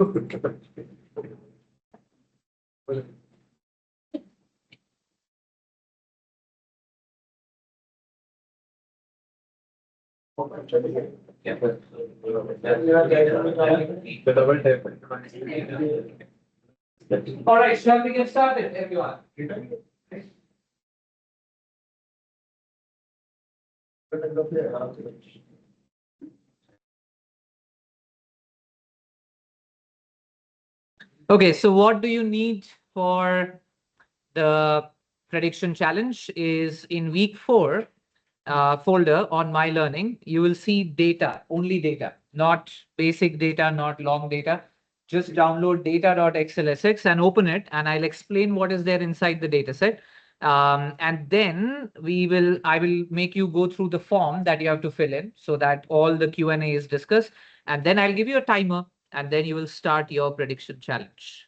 All right, shall we get started, everyone? Okay, so what do you need for the prediction challenge is in week 4 folder on my learning, you will see data, only data, not basic data, not long data. Just download data.xlsx and open it, and I'll explain what is there inside the data set. And then I will make you go through the form that you have to fill in so that all the Q&A is discussed. And then I'll give you a timer, and then you will start your prediction challenge.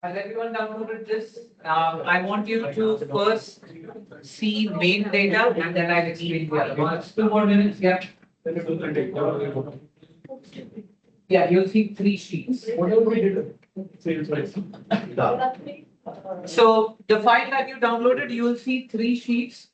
Has everyone downloaded this? I want you to first see main data and then I'll explain the other one. 2 more minutes, yeah. Yeah, you'll see 3 sheets. So the file that you downloaded, you will see 3 sheets.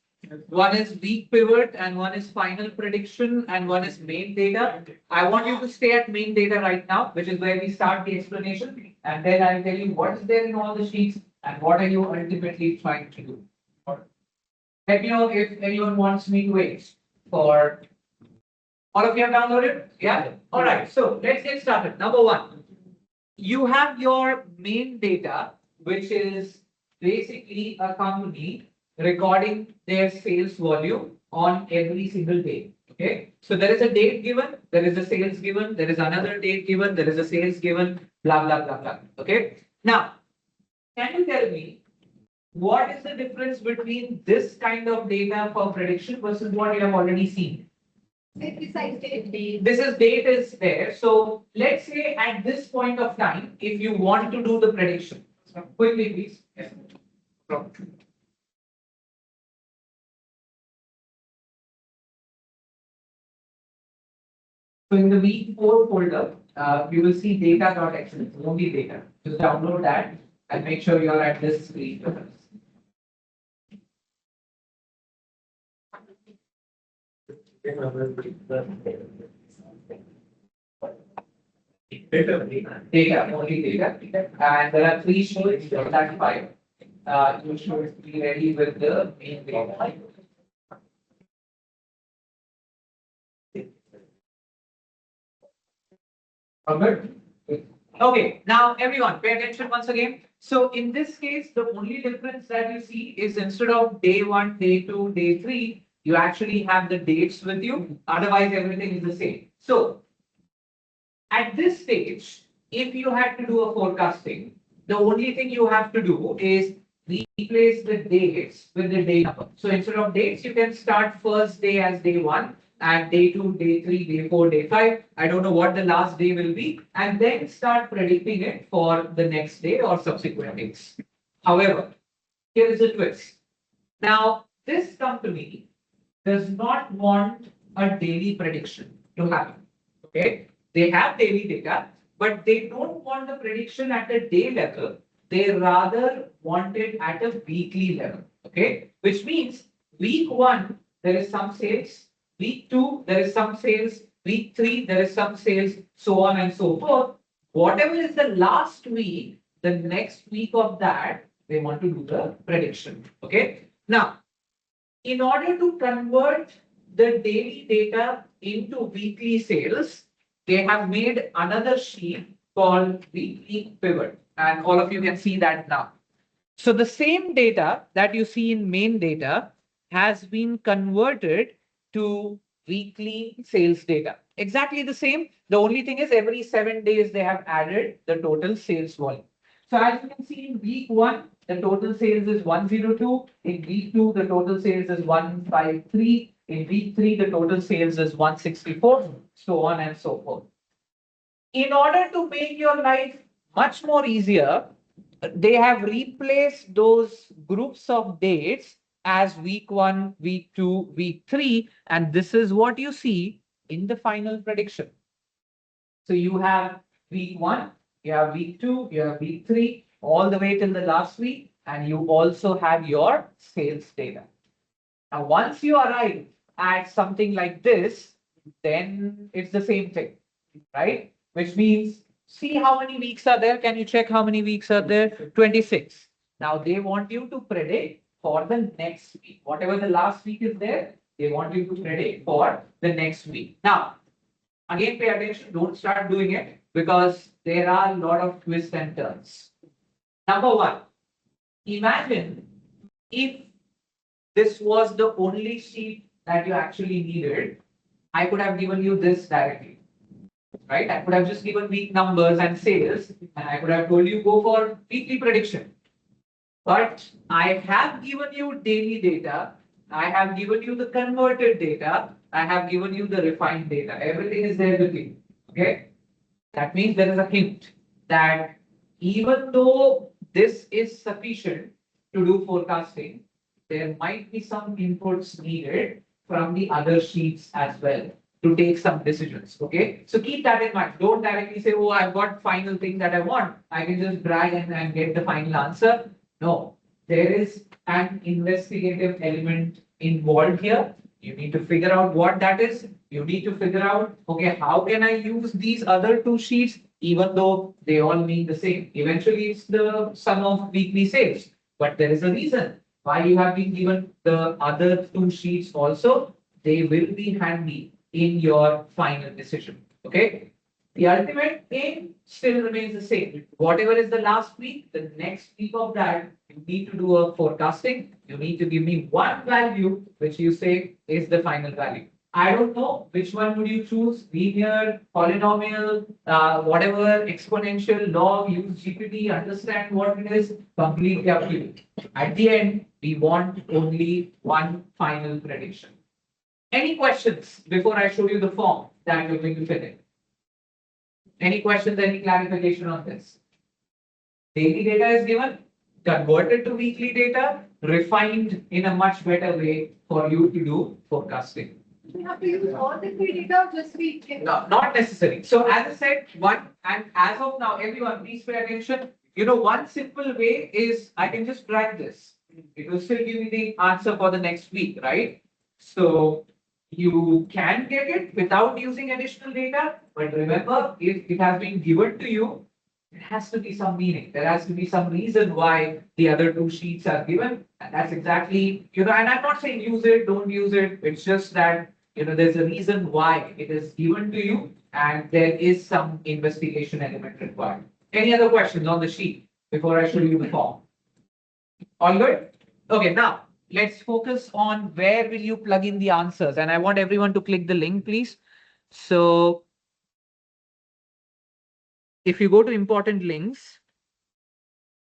One is weak pivot and one is final prediction and one is main data. I want you to stay at main data right now, which is where we start the explanation. And then I'll tell you what is there in all the sheets and what are you ultimately trying to do. Let me know if anyone wants me to wait for. All of you have downloaded? Yeah? All right. So let's get started. Number 1, you have your main data, which is basically a company recording their sales volume on every single day. Okay. So there is a date given, there is a sales given, there is another date given, there is a sales given, blah, blah, blah, blah. Okay. Now, can you tell me what is the difference between this kind of data for prediction versus what you have already seen? This is date is there. So let's say at this point of time, if you want to do the prediction, quickly, please. Yes. So in the week 4 folder, you will see data.xml, only data. Just download that and make sure you're at this screen. Data, only data. And there are 3 sheets in that file. You should be ready with the main data. Good. Okay, now everyone, pay attention once again. So in this case, the only difference that you see is instead of day 1, day 2, day 3, you actually have the dates with you. Otherwise, everything is the same. So at this stage, if you had to do a forecasting, the only thing you have to do is replace the dates with the day number. So instead of dates, you can start first day as day 1. And day 2, day 3, day 4, day 5. I don't know what the last day will be, and then start predicting it for the next day or subsequent days. However, here is a twist. Now, this company does not want a daily prediction to happen. Okay, they have daily data, but they don't want the prediction at a day level. They rather want it at a weekly level. Okay, which means week 1 there is some sales. Week 2, there is some sales. Week 3, there is some sales, so on and so forth. Whatever is the last week, the next week of that, they want to do the prediction. Okay. Now, in order to convert the daily data into weekly sales, they have made another sheet called weekly pivot. And all of you can see that now. So the same data that you see in main data has been converted to weekly sales data. Exactly the same. The only thing is every 7 days they have added the total sales volume. So as you can see in week one, the total sales is 102. In week two, the total sales is 153. In week three, the total sales is 164, so on and so forth. In order to make your life much more easier, they have replaced those groups of dates as week one, week two, week three, and this is what you see in the final prediction. So you have week one, you have week two, you have week three, all the way till the last week, and you also have your sales data. Now, once you arrive at something like this, then it's the same thing, right? Which means, see how many weeks are there. Can you check how many weeks are there? 26. Now, they want you to predict for the next week. Whatever the last week is there, they want you to predict for the next week. Now, again, pay attention. Don't start doing it because there are a lot of twists and turns. Number one, imagine if this was the only sheet that you actually needed, I could have given you this directly, right? I could have just given week numbers and sales, and I could have told you go for weekly prediction. But I have given you daily data. I have given you the converted data. I have given you the refined data. Everything is there with you. Okay. That means there is a hint that even though this is sufficient to do forecasting, there might be some inputs needed from the other sheets as well to take some decisions. Okay. So keep that in mind. Don't directly say, oh, I've got final thing that I want. I can just drag and get the final answer. No, there is an investigative element involved here. You need to figure out what that is. You need to figure out, okay, how can I use these other two sheets, even though they all mean the same? Eventually, it's the sum of weekly sales, but there is a reason why you have been given the other two sheets also. They will be handy in your final decision. Okay. The ultimate aim still remains the same. Whatever is the last week, the next week of that, you need to do a forecasting. You need to give me one value, which you say is the final value. I don't know which one would you choose, linear, polynomial, whatever, exponential, log, use GPT, understand what it is, completely up to you. At the end, we want only one final prediction. Any questions before I show you the form that you're going to fill in? Any questions, any clarification on this? Daily data is given, converted to weekly data, refined in a much better way for you to do forecasting. We have to use all the three data or just week? No, not necessary. So as I said, one, and as of now, everyone, please pay attention. One simple way is I can just drag this. It will still give me the answer for the next week, right? So you can get it without using additional data, but remember, if it has been given to you, there has to be some meaning. There has to be some reason why the other two sheets are given. And that's exactly, and I'm not saying use it, don't use it. It's just that, there's a reason why it is given to you and there is some investigation element required. Any other questions on the sheet before I show you the form? All good? Okay, now let's focus on where will you plug in the answers. And I want everyone to click the link, please. So if you go to important links,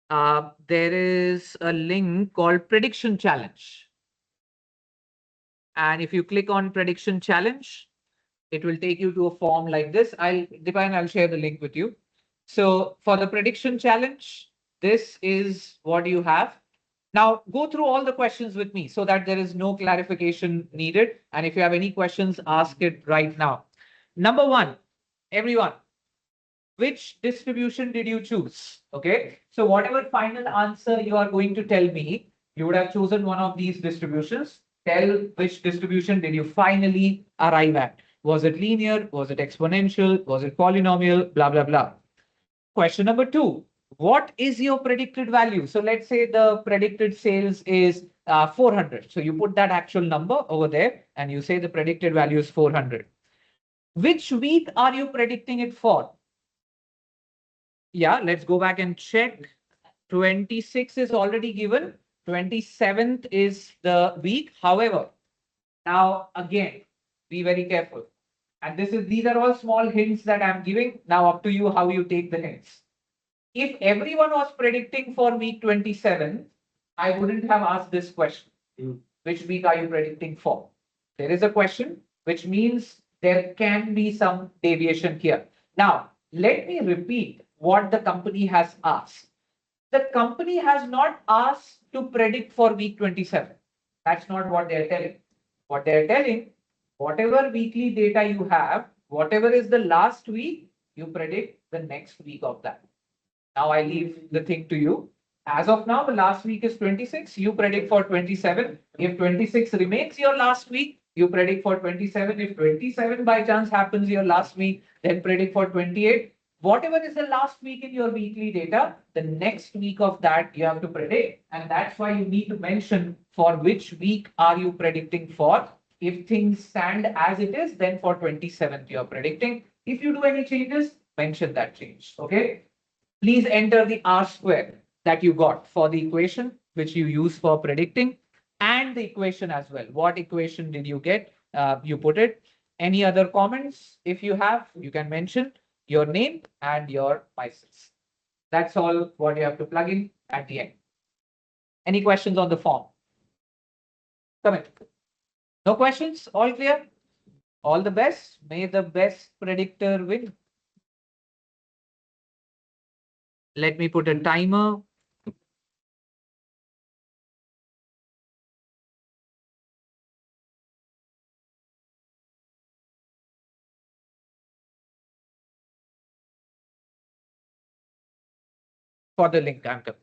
there is a link called Prediction Challenge. And if you click on Prediction Challenge, it will take you to a form like this. I'll share the link with you. So for the Prediction Challenge, this is what you have. Now go through all the questions with me so that there is no clarification needed. And if you have any questions, ask it right now. Number one, everyone, which distribution did you choose? Okay, so whatever final answer you are going to tell me, you would have chosen one of these distributions. Tell which distribution did you finally arrive at. Was it linear? Was it exponential? Was it polynomial? Blah, blah, blah. Question number two, what is your predicted value? So let's say the predicted sales is 400. So you put that actual number over there and you say the predicted value is 400. Which week are you predicting it for? Yeah, let's go back and check. 26 is already given. 27th is the week. However, now again, be very careful. And these are all small hints that I'm giving. Now up to you how you take the hints. If everyone was predicting for week 27, I wouldn't have asked this question. Which week are you predicting for? There is a question, which means there can be some deviation here. Now, let me repeat what the company has asked. The company has not asked to predict for week 27. That's not what they're telling. What they're telling, whatever weekly data you have, whatever is the last week, you predict the next week of that. Now I leave the thing to you. As of now, the last week is 26. You predict for 27. If 26 remains your last week, you predict for 27. If 27 by chance happens your last week, then predict for 28. Whatever is the last week in your weekly data, the next week of that you have to predict. And that's why you need to mention for which week are you predicting for. If things stand as it is, then for 27th you're predicting. If you do any changes, mention that change. Okay. Please enter the R square that you got for the equation which you use for predicting and the equation as well. What equation did you get? You put it. Any other comments? If you have, you can mention your name and your license. That's all what you have to plug in at the end. Any questions on the form? Come in. No questions? All clear? All the best. May the best predictor win. Let me put a timer. For the link I'm coming.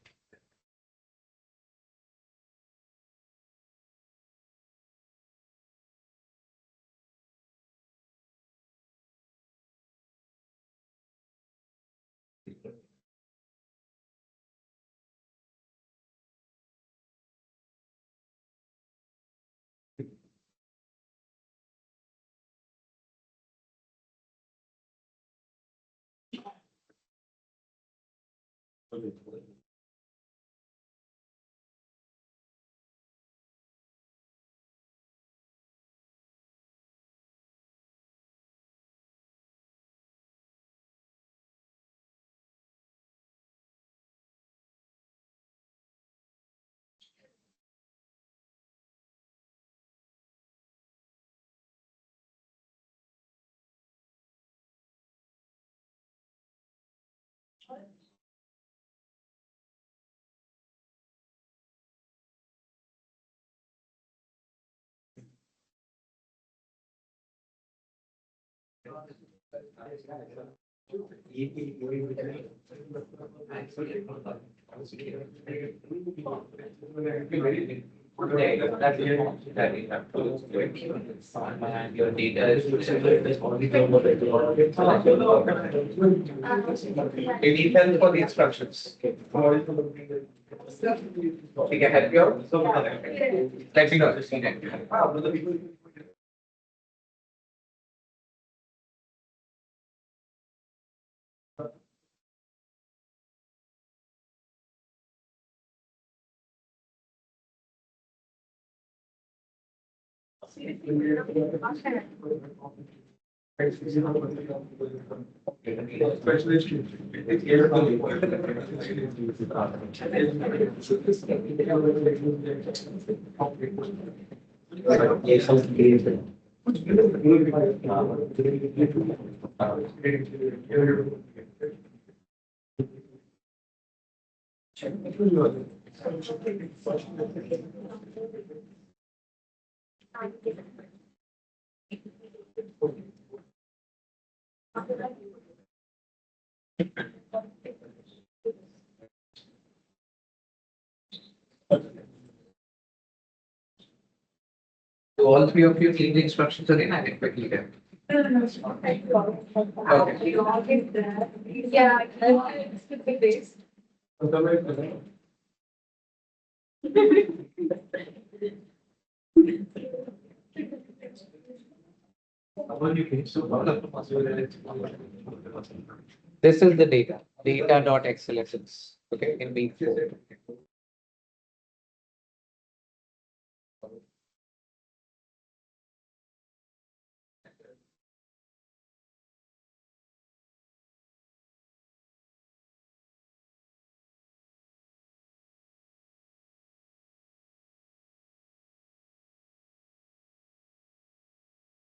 That's the information that we have to and your data is you need help for the instructions. We can help you out. Let me know. Just need it. So all three of you clean the instructions again. I can quickly get. Okay. Yeah, it's with the base. This is the data.xlsx. Okay, in week 4.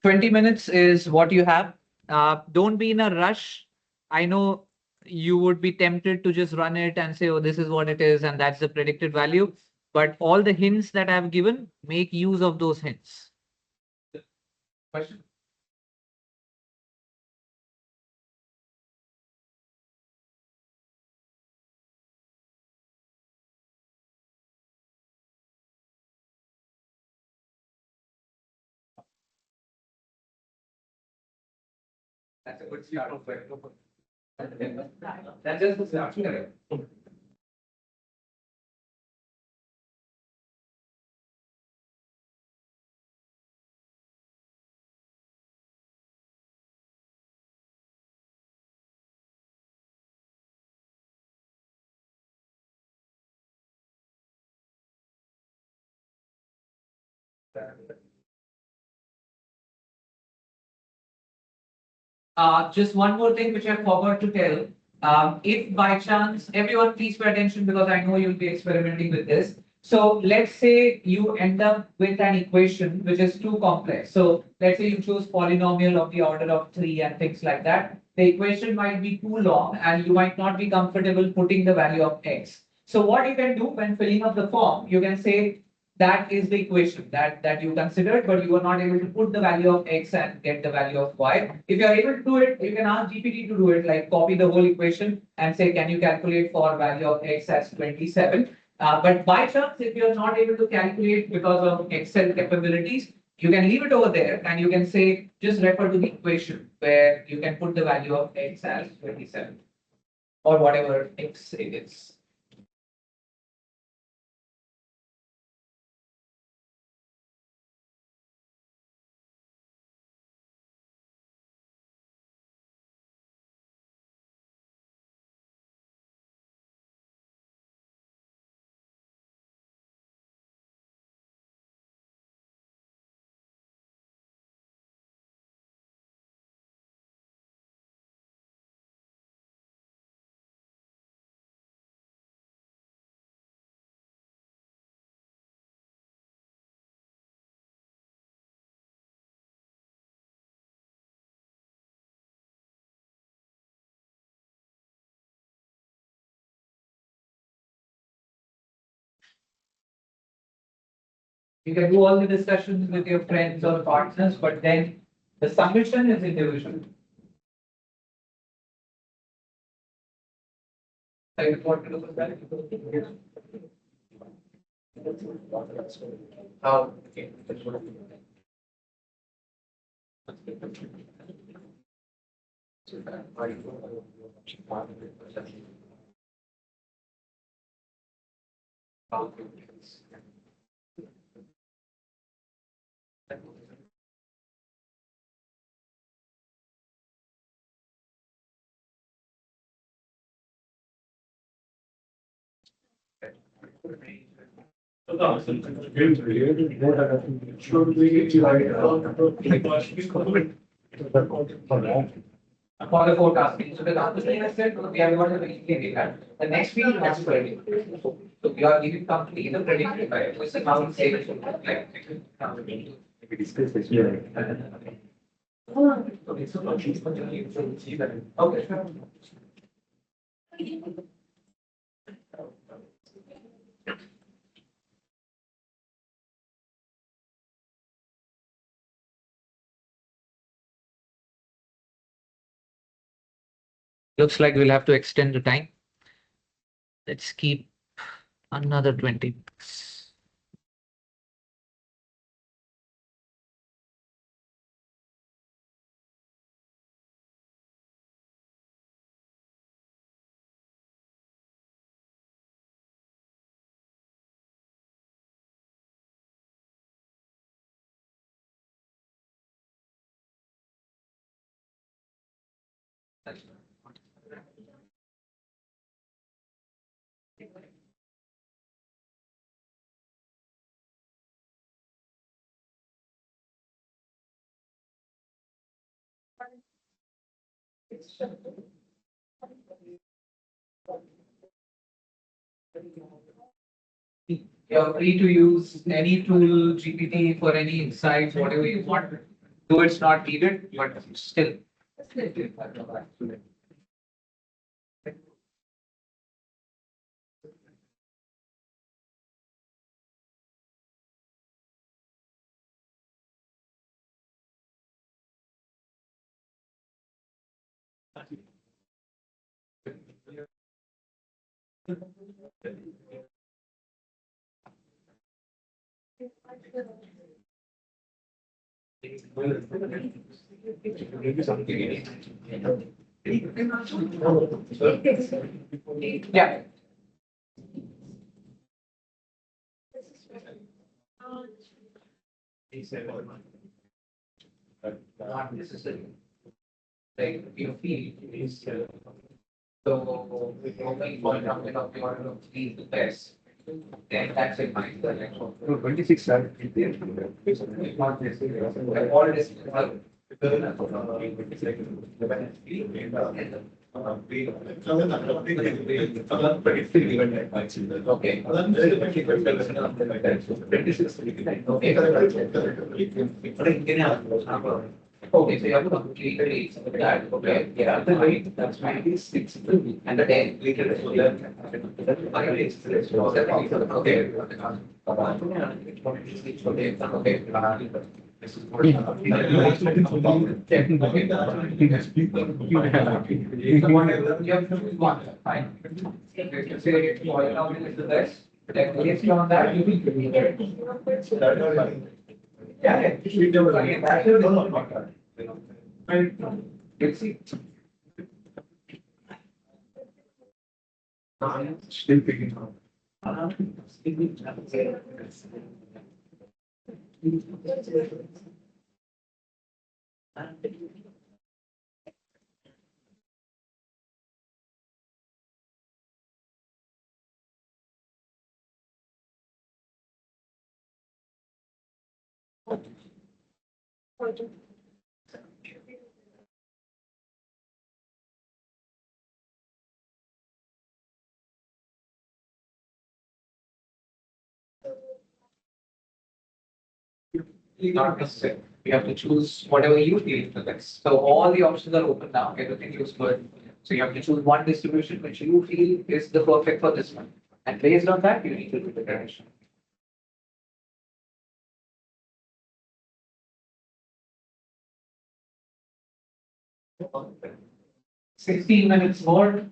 20 minutes is what you have. Don't be in a rush. I know you would be tempted to just run it and say, oh, this is what it is, and that's the predicted value. But all the hints that I've given, make use of those hints. Question? That's a good start. That's just the start. Just one more thing which I forgot to tell. If by chance, everyone please pay attention because I know you'll be experimenting with this. So let's say you end up with an equation which is too complex. So let's say you choose polynomial of the order of 3 and things like that. The equation might be too long and you might not be comfortable putting the value of x. So what you can do when filling up the form, you can say that is the equation that you considered, but you were not able to put the value of x and get the value of y. If you are able to do it, you can ask GPT to do it, like copy the whole equation and say, can you calculate for value of x as 27? But by chance, if you're not able to calculate because of Excel capabilities, you can leave it over there and you can say, just refer to the equation where you can put the value of x as 27 or whatever x it is. You can do all the discussions with your friends or partners, but then the submission is individual. Like what to do with that? Okay. For the forecasting. So the company has said, we are going to weekly data. The next week has to predict. So we are giving company the predicted value, which is how sales will look like. We discussed this. Yeah. Okay, so okay, sure. Looks like we'll have to extend the time. Let's keep another 20 minutes. You're free to use any tool, GPT for any insights, whatever you want. Though it's not needed, but still. Yeah. Not necessarily. Like you feel is so we point out that of your feel the best. Then that's it. Mind the next one. 26 are there. Not necessarily. All this. Okay. Okay, so you have to complete that, okay, yeah, the height, that's 96, and the 10. Okay. Fine. Say, oil oil is the best, then based on that, you will be there. Yeah. You'll see. Still picking up. Not necessarily. You have to choose whatever you feel is the best. So all the options are open now. Everything looks good. So you have to choose one distribution which you feel is the perfect for this one. And based on that, you need to do the direction. Sixteen minutes more.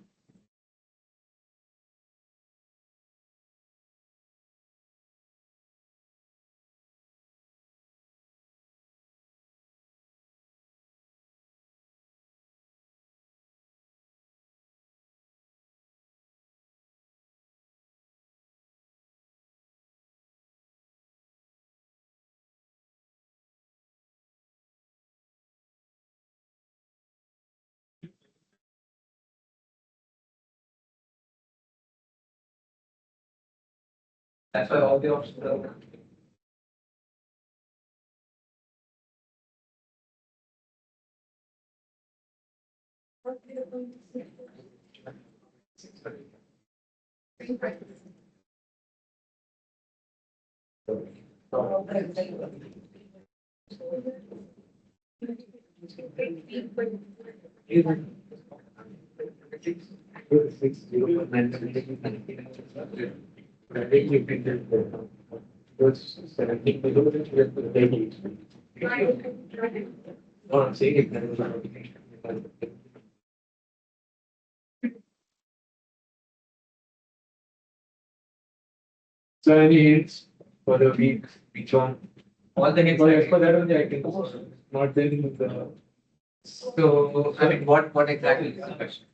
That's why all the options are open. So any hints for the week, which one? All the hints. Well, as per that only I can, not then the, So, I mean, what exactly is the question?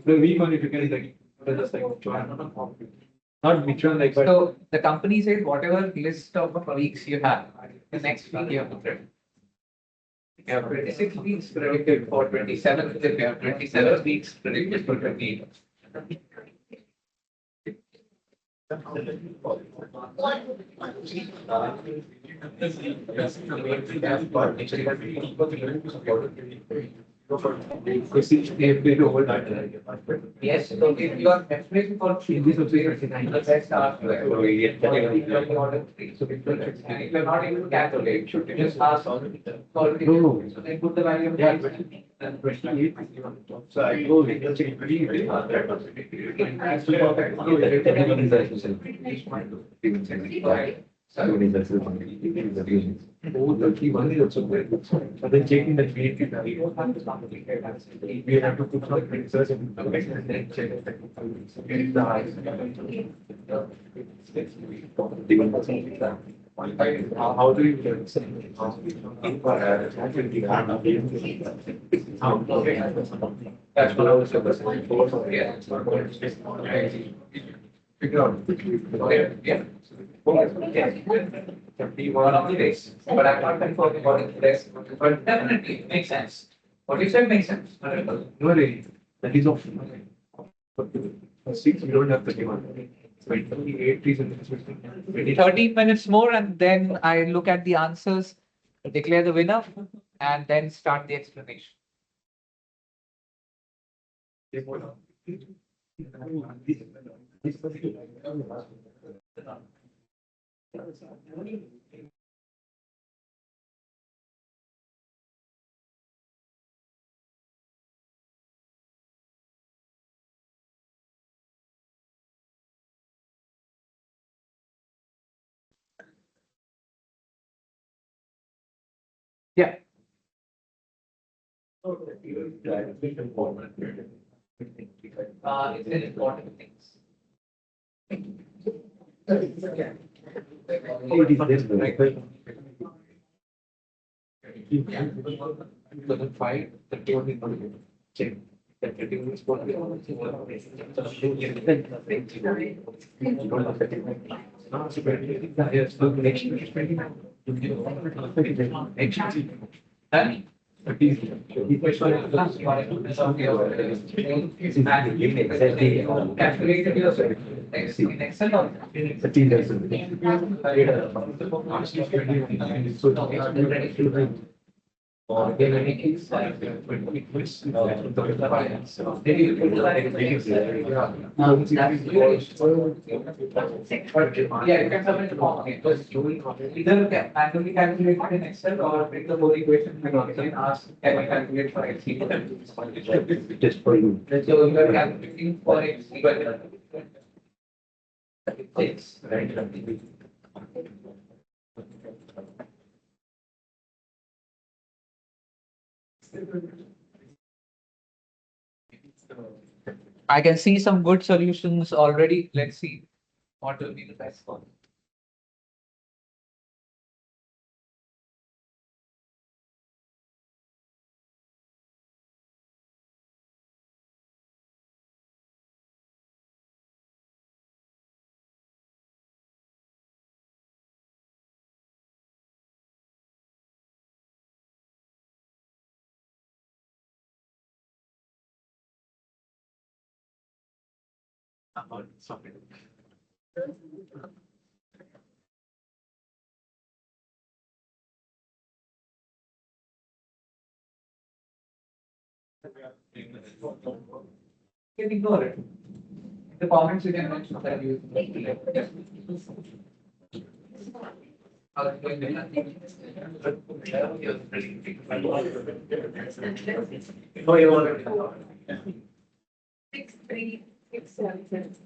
the week one if you can like, just like which one? Not which one like, but So the company says whatever list of weeks you have, the next week you have to print. You have 26 weeks predicted for 27, then you have 27 weeks predicted for 28. Yes, so if you are measuring for three, this will be the best ask. So if you're not able to calculate, should you just ask for the, so they put the value of So I go with but then checking the creative value. We have to put some research and then check how do you That's what I was supposed to. Yeah. Figure out. Yeah. One of the days, but I'm not confirming what is the days, but definitely it makes sense. What you said makes sense. no, that is option. For six, we don't have 31. 28 is in this. 13 minutes more, and then I look at the answers, declare the winner, and then start the explanation. Yeah. It's an important things. Five, the total check. Done? Calculated yourself. In Excel or? Yeah, you can submit the form. Just either manually calculate it in Excel or bring the whole equation and again ask, can I calculate for X equal to? Just for you. So you are calculating for X equal to 6, right? I can see some good solutions already. Let's see what will be the best one. You can ignore it. In the comments, you can mention that you. Oh, you already. 6, 3, 6, 7.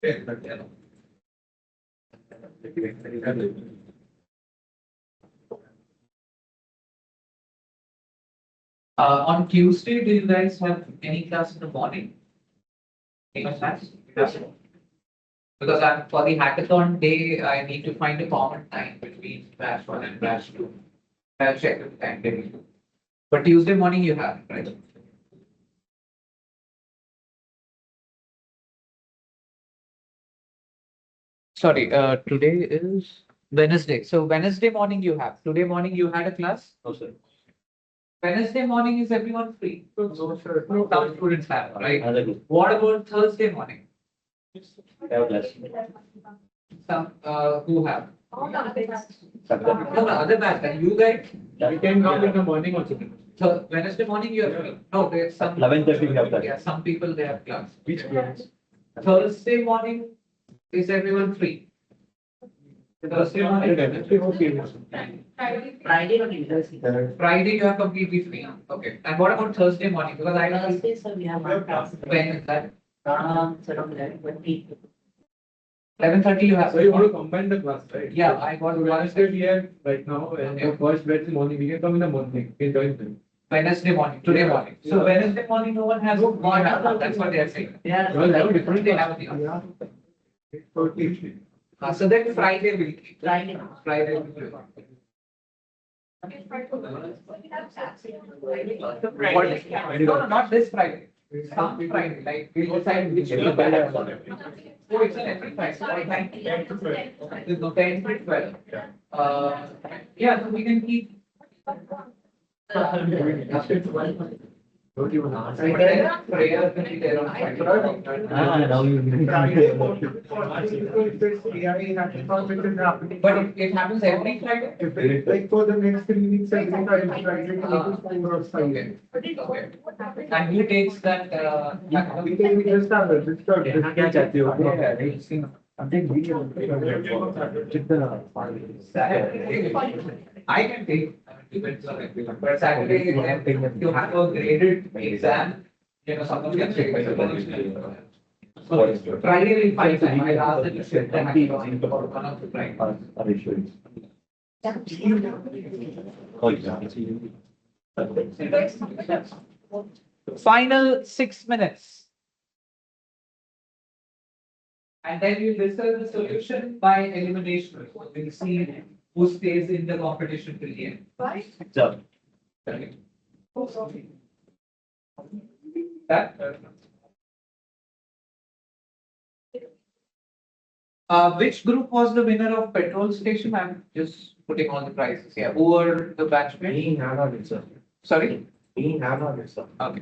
On Tuesday, do you guys have any class in the morning? Any class? Yes. Because for the hackathon day, I need to find a common time between batch one and batch two. I'll check the time. But Tuesday morning you have, right? Sorry, today is Wednesday. So Wednesday morning you have. Today morning you had a class? No, sir. Wednesday morning is everyone free? No, sir. Some students have, right? Other group. What about Thursday morning? Have less. Some, who have? All the others. No, other batch, like you guys, We can come in the morning also. so Wednesday morning you are free. No, there's some. 11:30 we have class. Yeah, some people they have class. Which class? Thursday morning, is everyone free? Thursday morning? Friday or Thursday. Friday you are completely free. Okay. And what about Thursday morning? Because I don't. Thursday, so we have one class. When is that? Sort of 11:20. 11:30 you have. So you want to combine the class, right? Yeah, I got So Wednesday we have right now, and the first batch in morning, we can come in the morning, we can join them. Wednesday morning, today morning. So Yeah. Wednesday morning, no one has. That's what they are saying. Yeah. Well, have a different They have class. the. Yeah. Okay. So then Friday will keep. Friday. Friday will do. What? No, not this Friday. Some Friday, like we'll decide which. Oh, it's an every Friday. So I think there's no 10 to 12. Yeah, so we can keep. Don't even ask. But then prayer will be there on Friday. Now you. But it happens every Friday. Like for the next 3 weeks, every Friday, Okay. Okay. And who takes that? We can be just started, just started. क्या चाहते हो? I can take. Depends on everyone. But Saturday, then you have a graded exam. You know, someone can take it. So Friday will find time. I'll ask them to sit the hackathon for one of the Fridays. Final 6 minutes. And then you discuss the solution by elimination. We'll see who stays in the competition till the end. Correct. That. Which group was the winner of petrol station? I'm just putting all the prices here. Who were the batchmates? Me, Nana, sir. Sorry? Me, Nana, sir. Okay.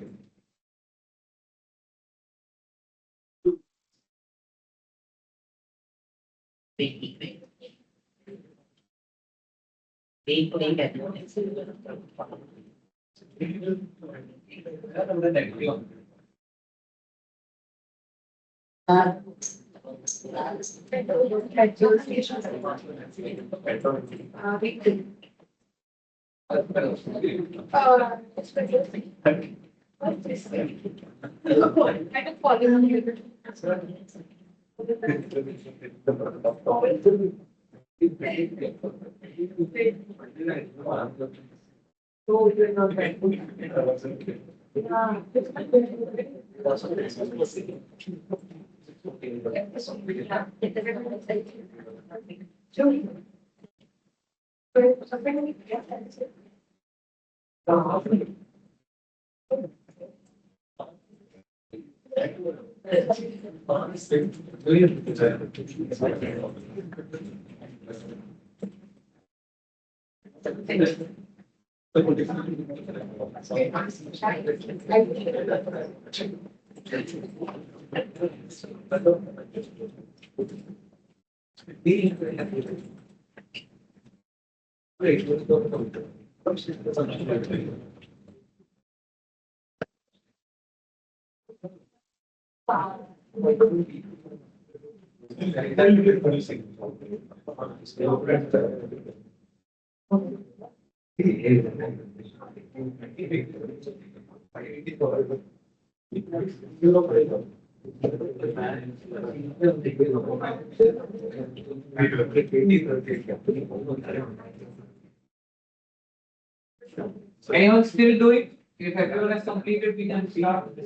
Anyone still doing? If everyone has completed, we can start.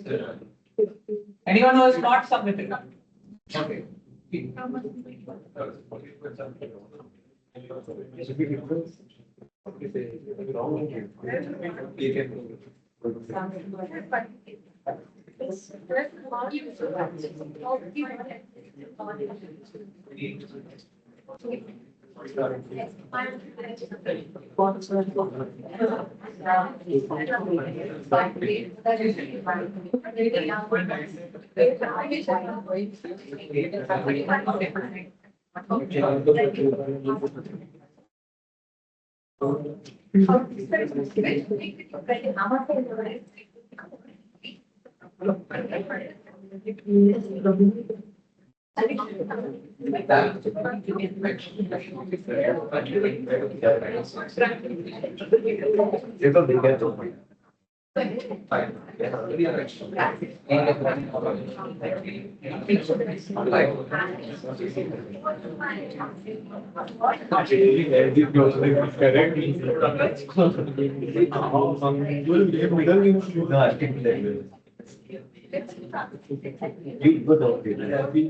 Anyone who has not submitted? Okay.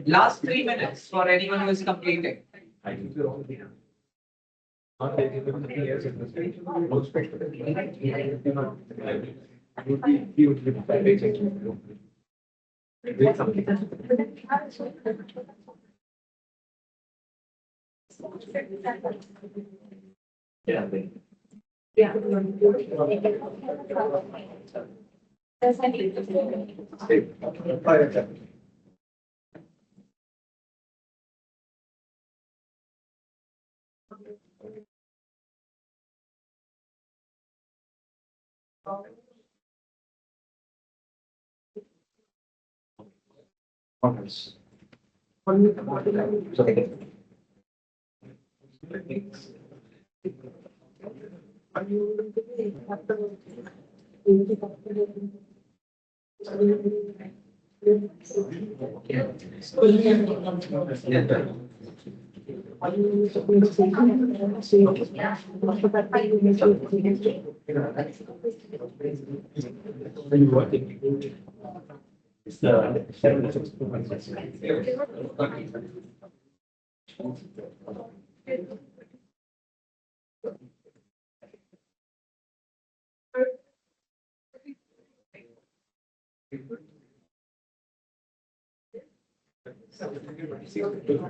Last 3 minutes for anyone who is completing. Not taking them 3 years in the state. Most especially. He would be very technical. Did something. Yeah.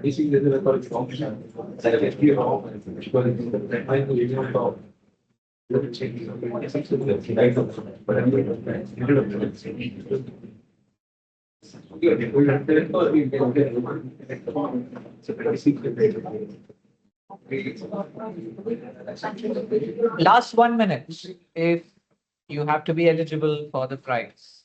Basically, there's a college function. It's like a clear off. I believe in the Last 1 minute, if you have to be eligible for the prize.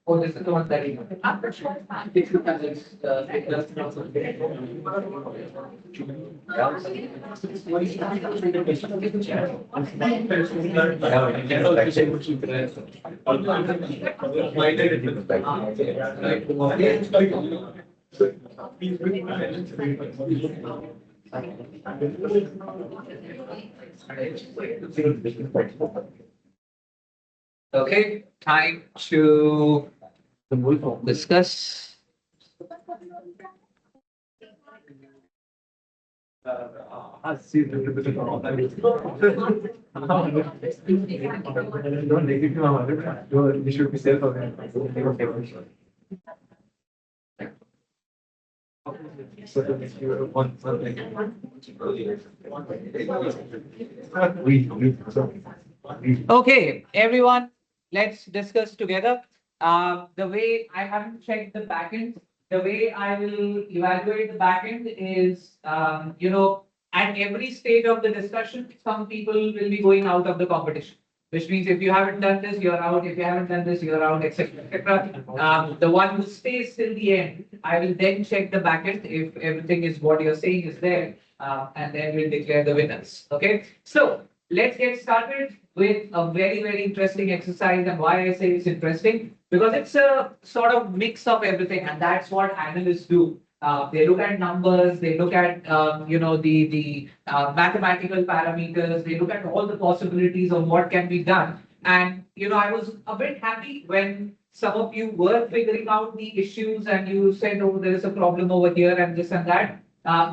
Oh, this is the one that you. Okay, time to discuss. Don't negative you should be self-aware. Okay, everyone, let's discuss together. The way I haven't checked the backend, the way I will evaluate the backend is, at every stage of the discussion, some people will be going out of the competition. which means if you haven't done this, you're out. If you haven't done this, you're out, etc. etc. The one who stays till the end, I will then check the backend if everything is what you're saying is there, and then we'll declare the winners. Okay. So let's get started with a very interesting exercise. And why I say it's interesting, because it's a sort of mix of everything, and that's what analysts do. They look at numbers, they look at the mathematical parameters, they look at all the possibilities of what can be done. And I was a bit happy when some of you were figuring out the issues and you said, oh, there is a problem over here and this and that.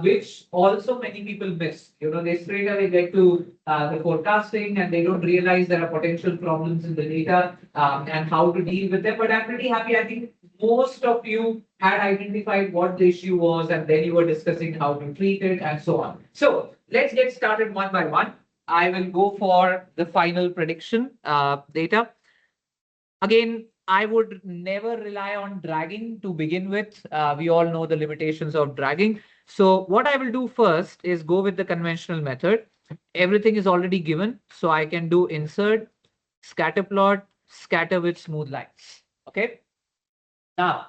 Which also many people miss. They straight away get to the forecasting and they don't realize there are potential problems in the data and how to deal with them. But I'm pretty happy. I think most of you had identified what the issue was and then you were discussing how to treat it and so on. So let's get started one by one. I will go for the final prediction data. Again, I would never rely on dragging to begin with. We all know the limitations of dragging. So what I will do first is go with the conventional method. Everything is already given. So I can do insert, scatter plot, scatter with smooth lines. Okay. Now,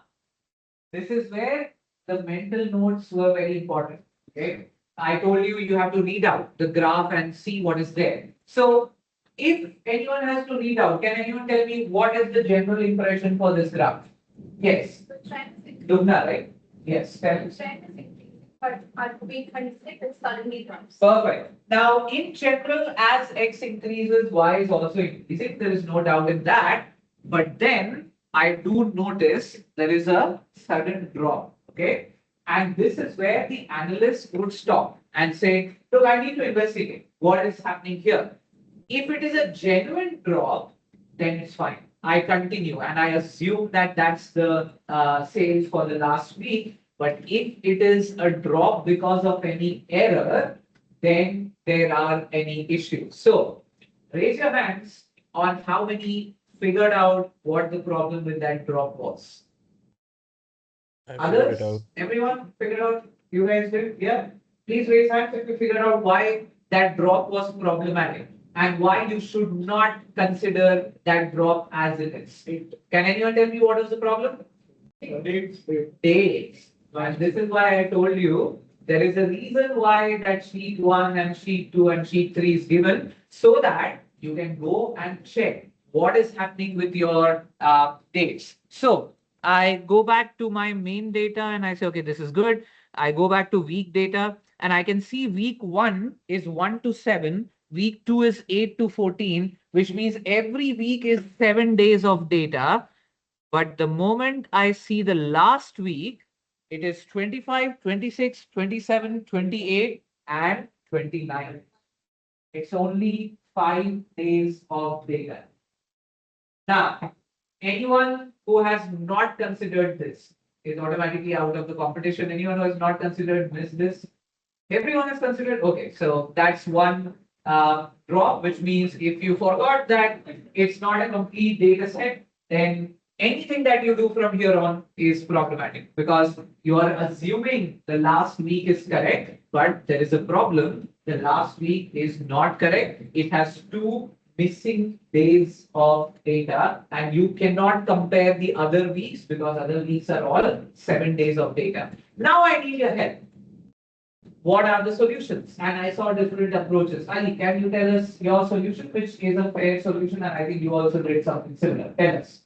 this is where the mental notes were very important. Okay. I told you, you have to read out the graph and see what is there. So if anyone has to read out, can anyone tell me what is the general impression for this graph? Yes. Lubna, right? Yes. Tell me. But at week 26, it suddenly drops. Perfect. Now, in general, as X increases, Y is also increasing. There is no doubt in that. But then I do notice there is a sudden drop. Okay. And this is where the analyst would stop and say, look, I need to investigate what is happening here. If it is a genuine drop, then it's fine. I continue and I assume that that's the sales for the last week. But if it is a drop because of any error, then there are any issues. So raise your hands on how many figured out what the problem with that drop was. Others? Everyone figured out? You guys did? Yeah. Please raise hands if you figured out why that drop was problematic and why you should not consider that drop as it is. Can anyone tell me what is the problem? Dates. And this is why I told you there is a reason why that sheet 1 and sheet 2 and sheet 3 is given, so that you can go and check what is happening with your dates. So I go back to my main data and I say, okay, this is good. I go back to week data and I can see week 1 is 1 to 7. Week 2 is 8 to 14, which means every week is 7 days of data. But the moment I see the last week, it is 25, 26, 27, 28, and 29. It's only 5 days of data. Now, anyone who has not considered this is automatically out of the competition. Anyone who has not considered this, everyone has considered. Okay, so that's one drop, which means if you forgot that it's not a complete data set, then anything that you do from here on is problematic because you are assuming the last week is correct, but there is a problem. The last week is not correct. It has 2 missing days of data and you cannot compare the other weeks because other weeks are all 7 days of data. Now I need your help. What are the solutions? And I saw different approaches. Ali, can you tell us your solution, which is a fair solution? And I think you also did something similar. Tell us.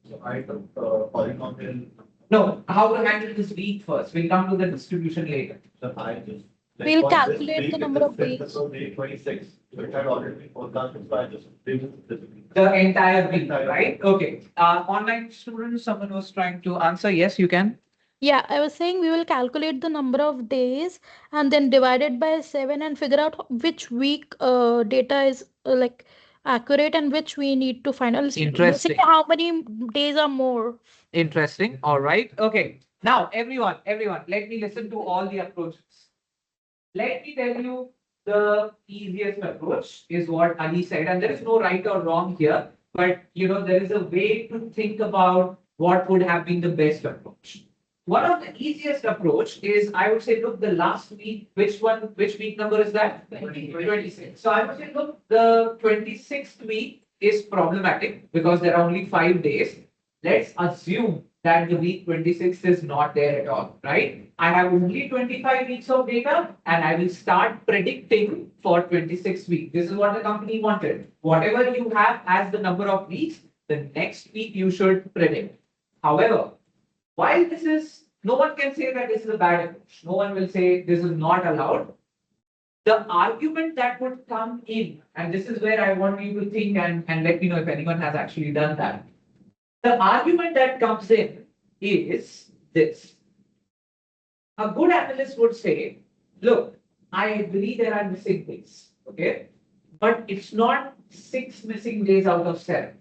So I took polynomial. No, how to handle this week first. We'll come to the distribution later. So I just. We'll for this calculate week, the it number is of days. Until day 26, which had already been forecasted, so I just removed this week. The entire week, Entire right? Okay. Online students, someone was trying to answer. Yes, you can. Yeah, I was saying we will calculate the number of days and then divide it by 7 and figure out which week data is like accurate and which we need to find. Interesting. See how many days are more. Interesting. All right. Okay. Now, everyone, let me listen to all the approaches. Let me tell you the easiest approach is what Ali said, and there is no right or wrong here, but there is a way to think about what would have been the best approach. One of the easiest approach is I would say, look, the last week, which week number is that? 26. So I would say, look, the 26th week is problematic because there are only 5 days. Let's assume that the week 26 is not there at all, right? I have only 25 weeks of data and I will start predicting for 26 weeks. This is what the company wanted. Whatever you have as the number of weeks, the next week you should predict. However, while this is, no one can say that this is a bad approach. No one will say this is not allowed. The argument that would come in, and this is where I want you to think and let me know if anyone has actually done that. The argument that comes in is this. A good analyst would say, look, I agree there are missing days, okay? But it's not 6 missing days out of 7.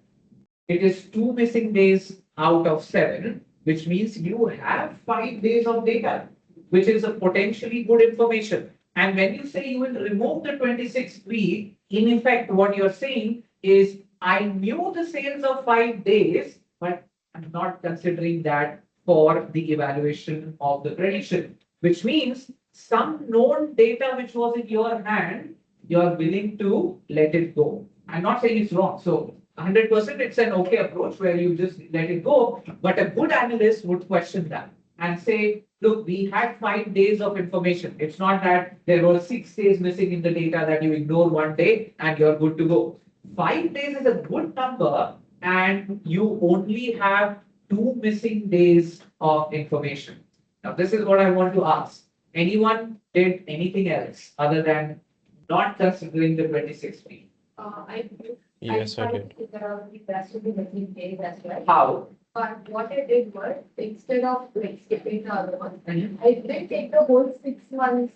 It is 2 missing days out of 7, which means you have 5 days of data, which is a potentially good information. And when you say you will remove the 26th week, in effect, what you're saying is, I knew the sales of 5 days, but I'm not considering that for the evaluation of the prediction, which means some known data which was in your hand, you're willing to let it go. I'm not saying it's wrong. So 100% it's an okay approach where you just let it go. But a good analyst would question that and say, look, we had 5 days of information. It's not that there were 6 days missing in the data that you ignore 1 day and you're good to go. 5 days is a good number and you only have 2 missing days of information. Now, this is what I want to ask. Anyone did anything else other than not considering the 26 week? I do. Yes, I tried did. to figure out the rest of the missing days as well. How? But what I did was, instead of like skipping the other one, Mhm. I did take the whole 6 months,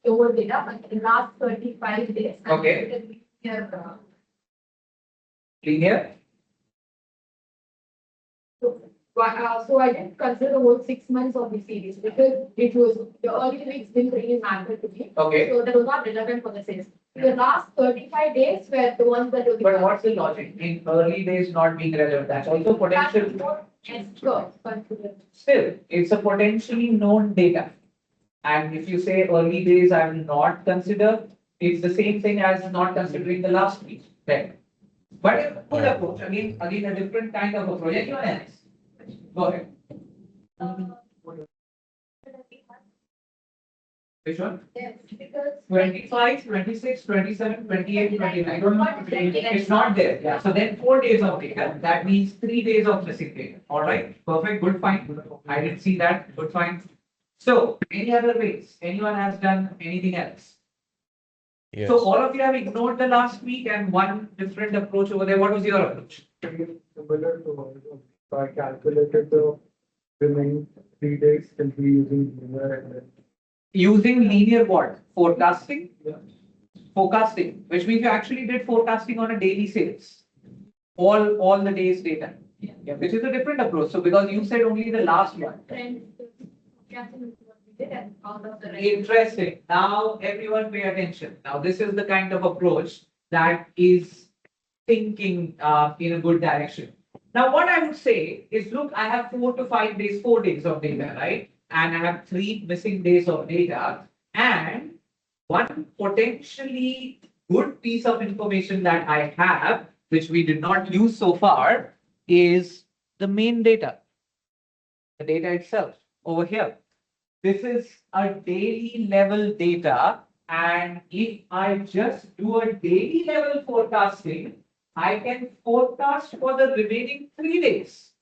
over data, but the last 35 days. and Okay. put it here, Linear? So I didn't consider the whole 6 months of the series because it was, the early weeks didn't really matter to me. Okay. So that was not relevant for the sales. The last 35 days were the ones that were. But what's the logic in early days not being relevant? That's also potential. Still, it's a potentially known data. And if you say early days, I will not consider, it's the same thing as not considering the last week. Right? But a good approach, again, a different kind of approach. Anyone else? Go ahead. Which one? Yes, because. 25, 26, 27, 28, 29. It's not there. Yeah. So then 4 days of data. That means 3 days of missing data. All right. Perfect. Good. Fine. I didn't see that. Good. Fine. So any other ways? Anyone has done anything else? Yes. So all of you have ignored the last week and one different approach over there. What was your approach? Similar to, so I calculated the remaining 3 days simply using linear and then. Using linear what? Forecasting? Yeah. Forecasting, which means you actually did forecasting on a daily sales. All the days data. Yeah, which is a different approach. So because you said only the last one. Interesting. Now everyone pay attention. Now this is the kind of approach that is thinking in a good direction. Now what I would say is, look, I have 4 to 5 days, 4 days of data, right? And I have 3 missing days of data. And one potentially good piece of information that I have, which we did not use so far, is the main data. The data itself over here. This is a daily level data. And if I just do a daily level forecasting, I can forecast for the remaining 3 days,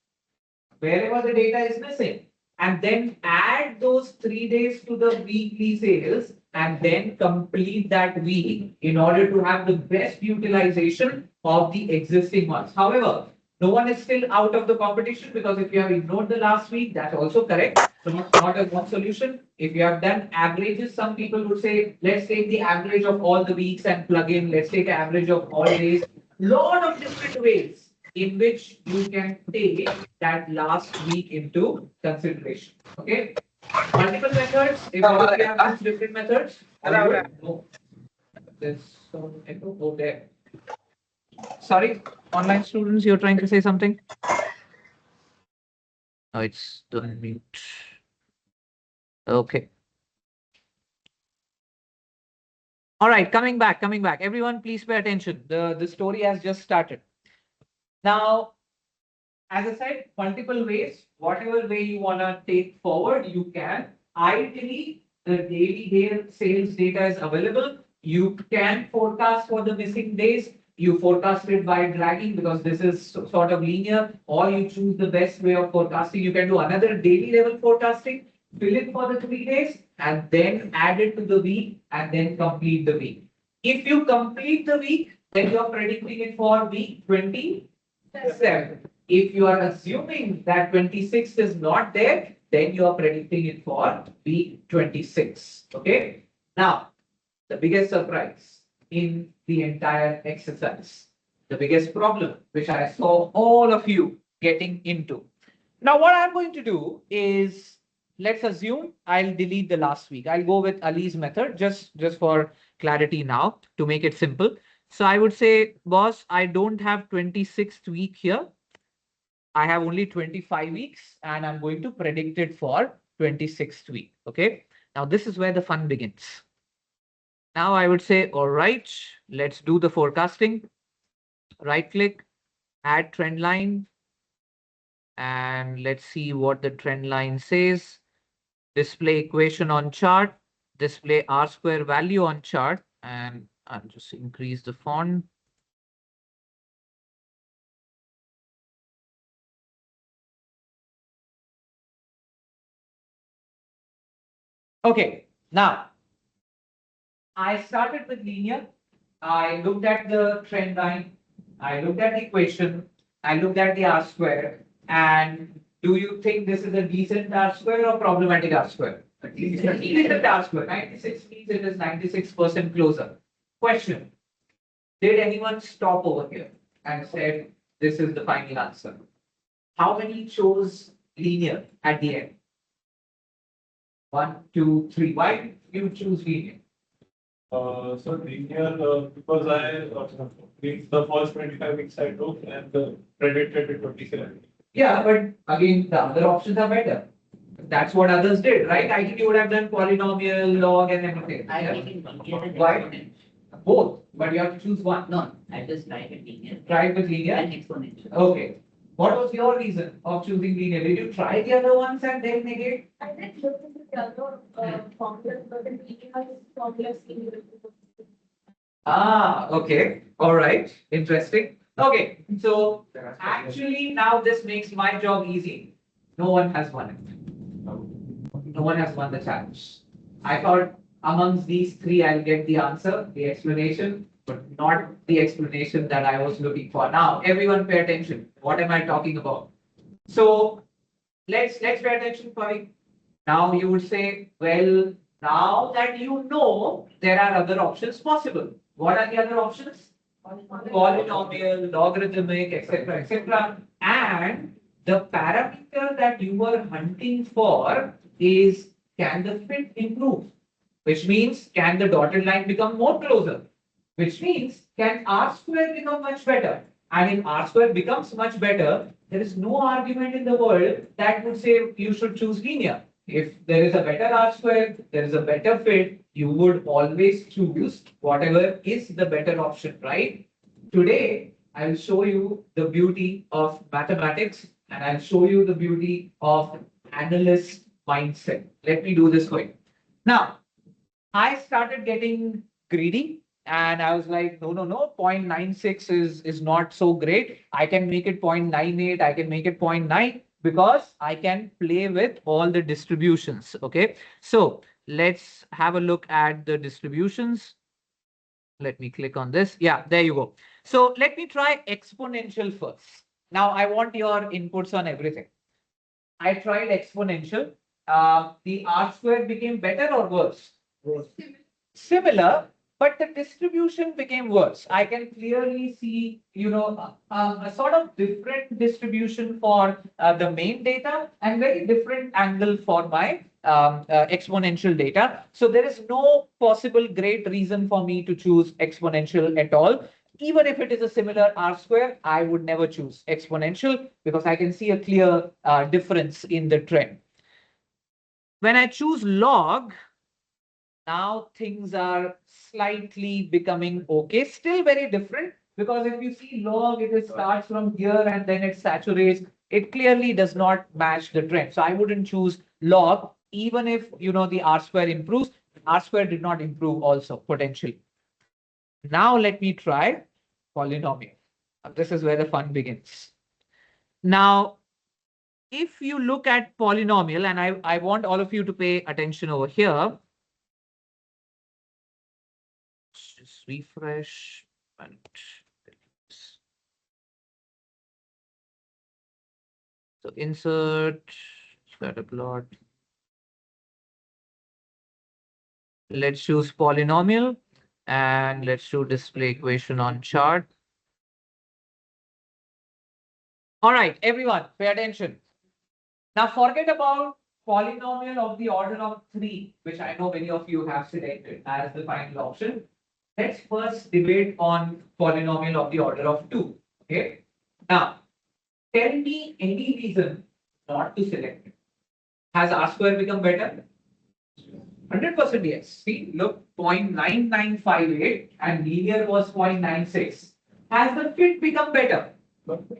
wherever the data is missing, and then add those 3 days to the weekly sales and then complete that week in order to have the best utilization of the existing ones. However, no one is still out of the competition because if you have ignored the last week, that's also correct. So not a one solution. If you have done averages, some people would say, let's take the average of all the weeks and plug in. Let's take average of all days. Lot of different ways in which you can take that last week into consideration. Okay. Multiple methods. If all of you have used different methods, no. There's some echo over there. Sorry, online students, you're trying to say something? Oh, it's doing mute. Okay. All right, coming back. Everyone, please pay attention. The story has just started. Now, as I said, multiple ways, whatever way you want to take forward, you can. Ideally, the daily sales data is available. You can forecast for the missing days. You forecast it by dragging because this is sort of linear, or you choose the best way of forecasting. You can do another daily level forecasting, fill in for the 3 days, and then add it to the week, and then complete the week. If you complete the week, then you're predicting it for week 27. If you are assuming that 26 is not there, then you are predicting it for week 26. Okay. Now, the biggest surprise in the entire exercise, the biggest problem which I saw all of you getting into. Now, what I'm going to do is, let's assume I'll delete the last week. I'll go with Ali's method just for clarity now to make it simple. So I would say, boss, I don't have 26th week here. I have only 25 weeks and I'm going to predict it for 26th week. Okay. Now this is where the fun begins. Now I would say, all right, let's do the forecasting. Right click, add trend line. And let's see what the trend line says. Display equation on chart, display R square value on chart. And I'll just increase the font. Okay, now I started with linear. I looked at the trend line. I looked at the equation. I looked at the R square. And do you think this is a decent R square or problematic R square? Decent R square. 96 means it is 96% closer. Question. Did anyone stop over here and said this is the final answer? How many chose linear at the end? 1, 2, 3. Why did you choose linear? So linear, because the first 25 weeks I took and predicted to 27. Yeah, but again, the other options are better. That's what others did, right? I think you would have done polynomial, log, and everything. I Yeah? think linear and Why? exponential. Both, but you have to choose one. No, I just tried it linear Try it with linear. and exponential. Okay. What was your reason of choosing linear? Did you try the other ones and then negate? I did look into the other formulas, but the linear formulas seem Ah, okay. All right. Interesting. Okay. So actually, now this makes my job easy. No one has won it. No one has won the challenge. I thought amongst these three, I'll get the answer, the explanation, but not the explanation that I was looking for. Now, everyone pay attention. What am I talking about? So let's pay attention, Pavi. Now you would say, well, now that you know there are other options possible. What are the other options? Polynomial, logarithmic, etc., etc. And the parameter that you were hunting for is, can the fit improve? Which means, can the dotted line become more closer? Which means, can R square become much better? And if R square becomes much better, there is no argument in the world that would say you should choose linear. If there is a better R square, there is a better fit, you would always choose whatever is the better option, right? Today, I will show you the beauty of mathematics and I'll show you the beauty of analyst mindset. Let me do this for you. Now, I started getting greedy and I was like, no, 0.96 is not so great. I can make it 0.98, I can make it 0.9 because I can play with all the distributions. Okay, so let's have a look at the distributions. Let me click on this. Yeah, there you go. So let me try exponential first. Now I want your inputs on everything. I tried exponential. The R square became better or worse? Similar, but the distribution became worse. I can clearly see, a sort of different distribution for the main data and very different angle for my exponential data. So there is no possible great reason for me to choose exponential at all. Even if it is a similar R square, I would never choose exponential because I can see a clear difference in the trend. When I choose log, Now things are slightly becoming okay, still very different, because if you see log, it starts from here and then it saturates. It clearly does not match the trend. So I wouldn't choose log, even if the R square improves. R square did not improve also potentially. Now let me try polynomial. This is where the fun begins. Now, if you look at polynomial, and I want all of you to pay attention over here. Just refresh and so insert scatter plot. Let's choose polynomial and let's do display equation on chart. All right, everyone, pay attention. Now forget about polynomial of the order of 3, which I know many of you have selected as the final option. Let's first debate on polynomial of the order of 2. Okay. Now, tell me any reason not to select it. Has R square become better? 100% yes. See, look, 0.9958 and linear was 0.96. Has the fit become better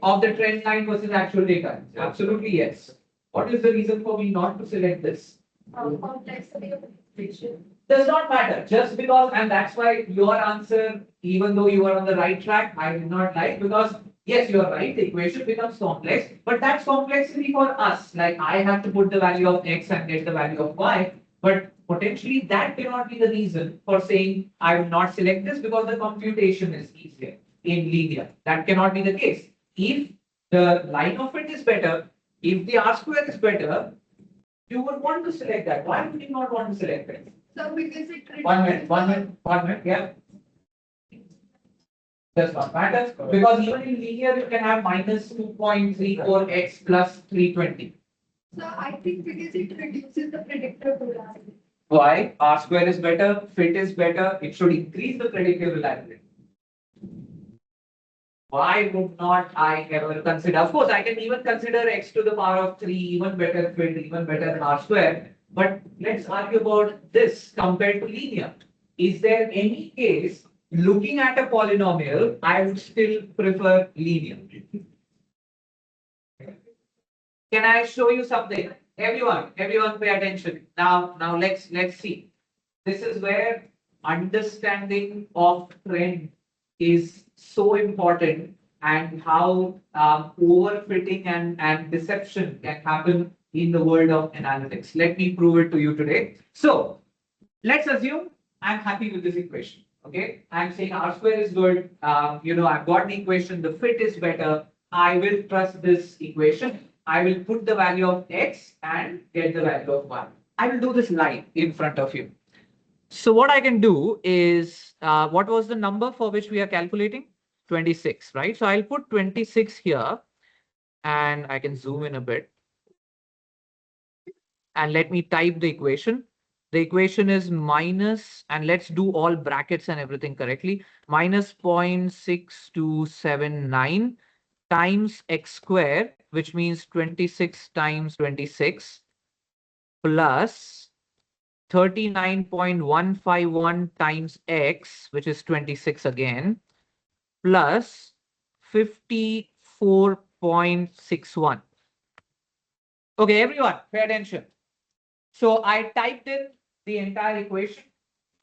of the trend line versus actual data? Absolutely yes. What is the reason for me not to select this? Complexity of equation. Does not matter. Just because, and that's why your answer, even though you are on the right track, I did not like, because yes, you are right, the equation becomes complex, but that's complexity for us. Like I have to put the value of x and get the value of y, but potentially that cannot be the reason for saying I will not select this because the computation is easier in linear. That cannot be the case. If the line of it is better, if the R square is better, you would want to select that. Why would you not want to select it? So because it. 1 minute, yeah. Does not matter, because even in linear you can have minus 2.34x plus 320. So I think because it reduces the predictive reliability. Why? R square is better, fit is better, it should increase the predictive reliability. Why would not I ever consider? Of course, I can even consider x to the power of 3, even better fit, even better than R square. But let's argue about this compared to linear. Is there any case, looking at a polynomial, I would still prefer linear? Can I show you something? Everyone pay attention. Now let's see. This is where understanding of trend is so important, and how overfitting and deception can happen in the world of analytics. Let me prove it to you today. So let's assume I'm happy with this equation. Okay, I'm saying R square is good. I've got the equation, the fit is better. I will trust this equation. I will put the value of x and get the value of y. I will do this live in front of you. So what I can do is, what was the number for which we are calculating? 26, right? So I'll put 26 here and I can zoom in a bit. And let me type the equation. The equation is minus, and let's do all brackets and everything correctly, minus 0.6279 times x square, which means 26 times 26, plus 39.151 times x, which is 26 again, plus 54.61. Okay, everyone, pay attention. So I typed in the entire equation.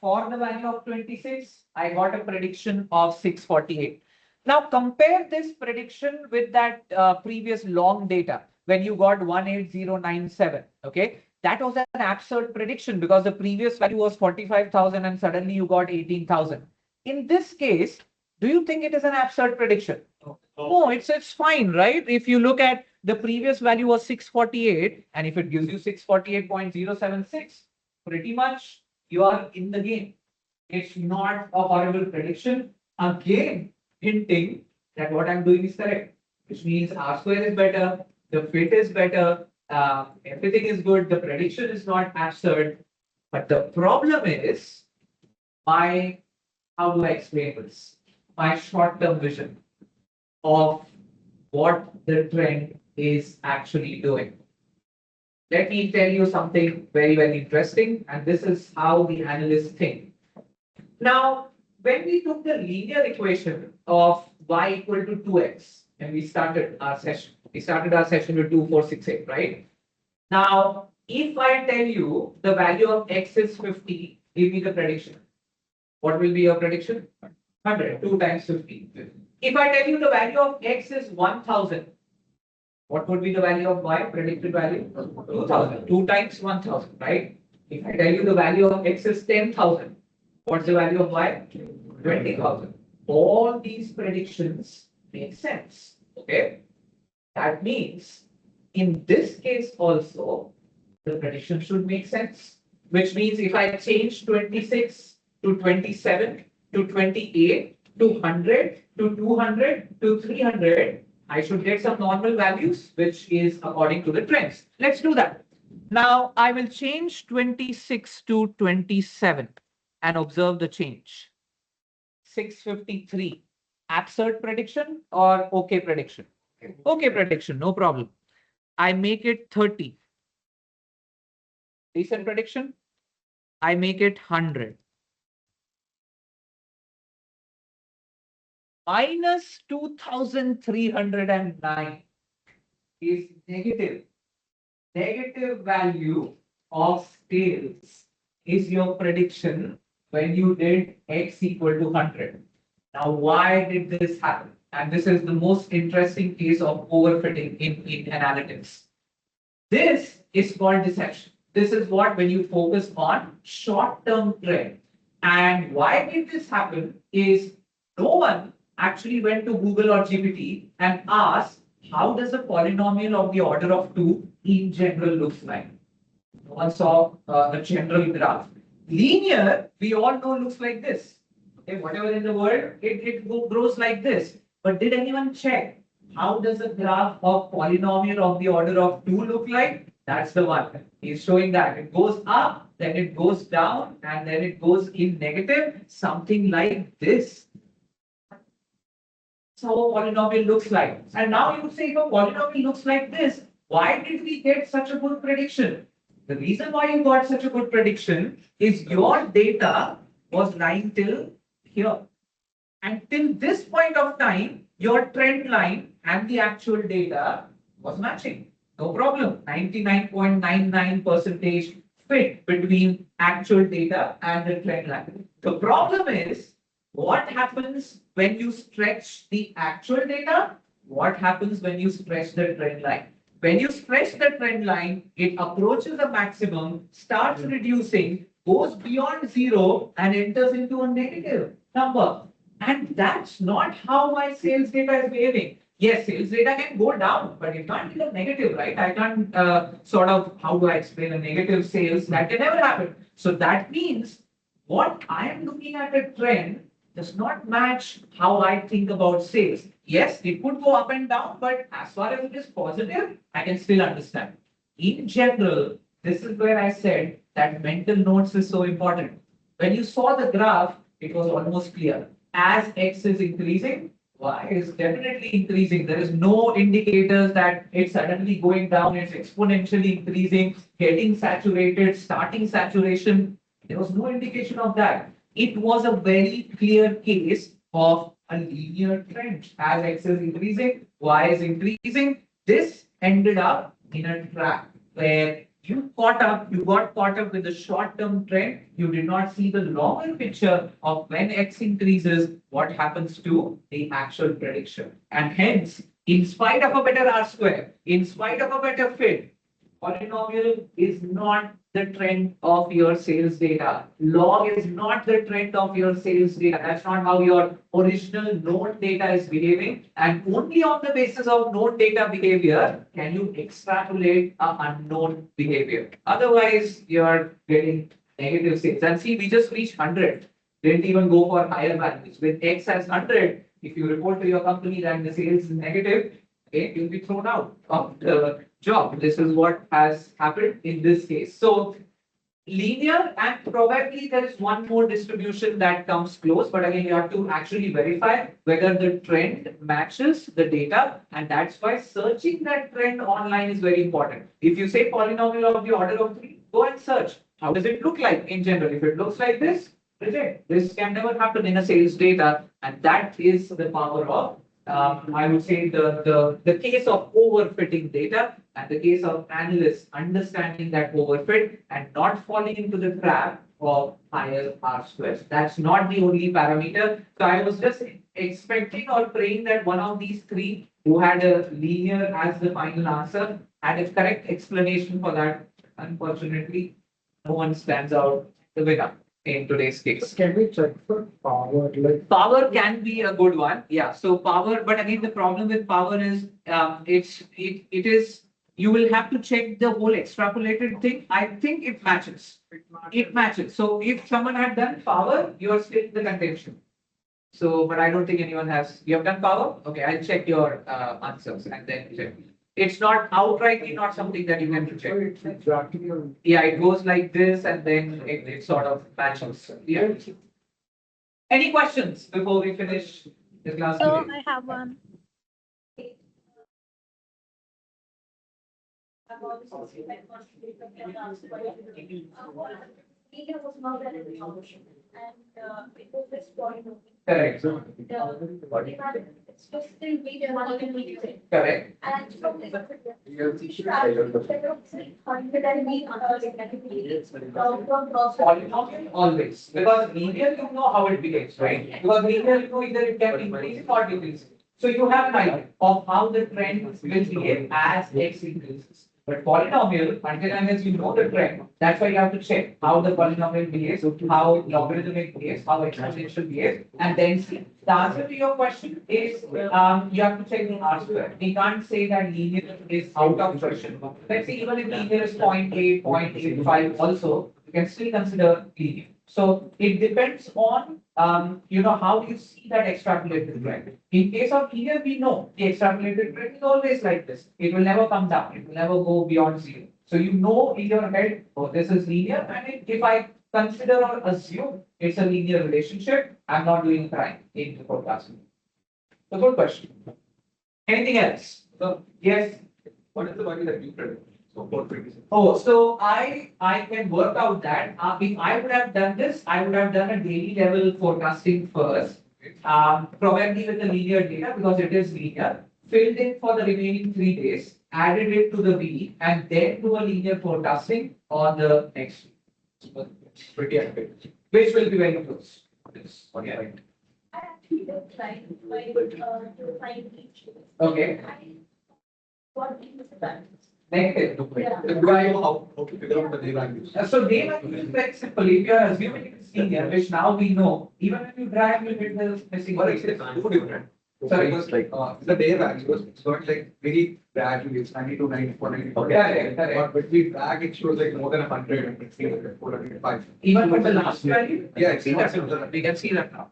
For the value of 26, I got a prediction of 648. Now compare this prediction with that previous long data when you got 18097. Okay, that was an absurd prediction because the previous value was 45,000 and suddenly you got 18,000. In this case, do you think it is an absurd prediction? No, it's fine, right? If you look at the previous value was 648, and if it gives you 648.076, pretty much you are in the game. It's not a horrible prediction. Again, hinting that what I'm doing is correct, which means R square is better, the fit is better, everything is good, the prediction is not absurd. But the problem is how do I explain this? My short-term vision of what the trend is actually doing. let me tell you something very, very interesting, and this is how the analysts think. Now, when we took the linear equation of y equal to 2x, and we started our session with 2468, right? Now, if I tell you the value of x is 50, give me the prediction. What will be your prediction? 100, 2 times 50. If I tell you the value of x is 1000, what would be the value of y, predicted value? 2000, 2 times 1000, right? If I tell you the value of x is 10,000, what's the value of y? 20,000. All these predictions make sense, okay? That means in this case also, the prediction should make sense, which means if I change 26 to 27 to 28 to 100 to 200 to 300, I should get some normal values, which is according to the trends. Let's do that. Now I will change 26 to 27 and observe the change. 653. Absurd prediction or okay prediction? Okay prediction, no problem. I make it 30. Decent prediction. I make it 100. Minus 2309 is negative. Negative value of sales is your prediction when you did x equal to 100. Now, why did this happen? And this is the most interesting case of overfitting in analytics. This is called deception. This is what when you focus on short-term trend. And why did this happen is no one actually went to Google or GPT and asked how does a polynomial of the order of 2 in general looks like. No one saw a general graph. Linear, we all know looks like this. Okay, whatever in the world, it grows like this. But did anyone check how does a graph of polynomial of the order of 2 look like? That's the one. He's showing that it goes up, then it goes down, and then it goes in negative, something like this. That's how a polynomial looks like. And now you would say if a polynomial looks like this, why did we get such a good prediction? The reason why you got such a good prediction is your data was lying till here. And till this point of time, your trend line and the actual data was matching. No problem. 99.99% fit between actual data and the trend line. The problem is what happens when you stretch the actual data? What happens when you stretch the trend line? When you stretch the trend line, it approaches the maximum, starts reducing, goes beyond zero, and enters into a negative number. And that's not how my sales data is behaving. Yes, sales data can go down, but it can't become negative, right? I can't how do I explain a negative sales? That can never happen. So that means what I am looking at a trend does not match how I think about sales. Yes, it could go up and down, but as far as it is positive, I can still understand. In general, this is where I said that mental notes is so important. When you saw the graph, it was almost clear. As X is increasing, Y is definitely increasing. There is no indicators that it's suddenly going down, it's exponentially increasing, getting saturated, starting saturation. There was no indication of that. It was a very clear case of a linear trend. As X is increasing, Y is increasing. This ended up in a trap where you got caught up with the short-term trend. You did not see the longer picture of when X increases, what happens to the actual prediction. And hence, in spite of a better R square, in spite of a better fit, polynomial is not the trend of your sales data. Log is not the trend of your sales data. That's not how your original known data is behaving. And only on the basis of known data behavior can you extrapolate an unknown behavior. Otherwise, you're getting negative sales. And see, we just reached 100. Didn't even go for higher values. With X as 100, if you report to your company that the sales is negative, okay, you'll be thrown out of the job. This is what has happened in this case. So linear, and probably there is one more distribution that comes close, but again, you have to actually verify whether the trend matches the data, and that's why searching that trend online is very important. If you say polynomial of the order of 3, go and search. How does it look like in general? If it looks like this, reject. This can never happen in a sales data, and that is the power of I would say the case of overfitting data and the case of analysts understanding that overfit and not falling into the trap of higher R squares. That's not the only parameter. So I was just expecting or praying that one of these three who had a linear as the final answer had a correct explanation for that. Unfortunately, no one stands out the winner in today's case. Can we check for power? Like Power can be a good one. Yeah. So power, but again, the problem with power is it is you will have to check the whole extrapolated thing. I think it matches. It matches. So if someone had done power, you are still in the contention. So, but I don't think anyone has. You have done power? Okay, I'll check your answers and then check. It's not outrightly not something that you can check. it's exactly on. Yeah, it goes like this and then it sort of matches. Yeah. Any questions before we finish the class So today? I have one. Media was not there in the solution, and it was this point. Correct. It's just still media multiplication. Correct. And from this. Polynomial always, because linear you know how it behaves, right? Because linear you know either it can increase or decrease. So you have an idea of how the trend will behave as x increases. But polynomial, until unless you know the trend, that's why you have to check how the polynomial behaves, how logarithmic behaves, how exponential behaves, and then see. The answer to your question is you have to check the R square. We can't say that linear is out of question. Let's say even if linear is 0.8, 0.85 also, you can still consider linear. So it depends on how you see that extrapolated trend. In case of linear, we know the extrapolated trend is always like this. It will never come down. It will never go beyond 0. So you know in your head, oh, this is linear. And if I consider or assume it's a linear relationship, I'm not doing crime in the forecasting. So good question. Anything else? So yes. What is the value that you predict? So 426. Oh, so I can work out that. If I would have done this, I would have done a daily level forecasting first, probably with the linear data because it is linear, filled in for the remaining 3 days, added it to the week, and then do a linear forecasting on the next week. Pretty accurate. Which will be very close. Yes. Okay. I actually did try to find each. Okay. What is the balance? Negative. Yeah. The guy how to figure out the day values. So day value is very simple. If you are assuming it is linear, which now we know, even when you drag, you get the missing. But it's two different. Sorry. It was like the day value was not like very gradually. It's 92, 94, 94. Correct, correct. But when we drag, it shows like more than 100 and 300, 405. Even from the last value? Yeah, it's See not that. similar. We can see that now.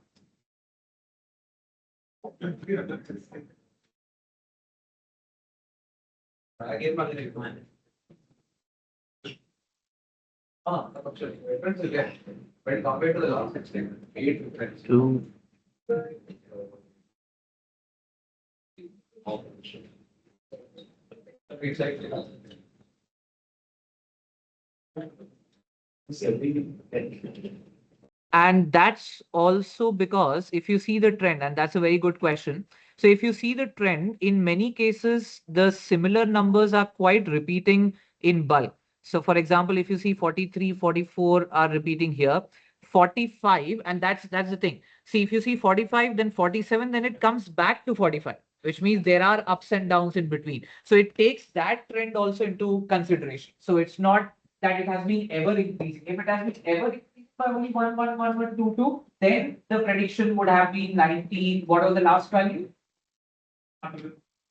Again, one. Actually, difference is there. When compared to the last extent, 8 difference. It's like And that's also because if you see the trend, and that's a very good question. So if you see the trend, in many cases, the similar numbers are quite repeating in bulk. So for example, if you see 43, 44 are repeating here, 45, and that's the thing. See, if you see 45, then 47, then it comes back to 45, which means there are ups and downs in between. So it takes that trend also into consideration. So it's not that it has been ever increasing. If it has been ever increasing by only 1, then the prediction would have been 19. What was the last value?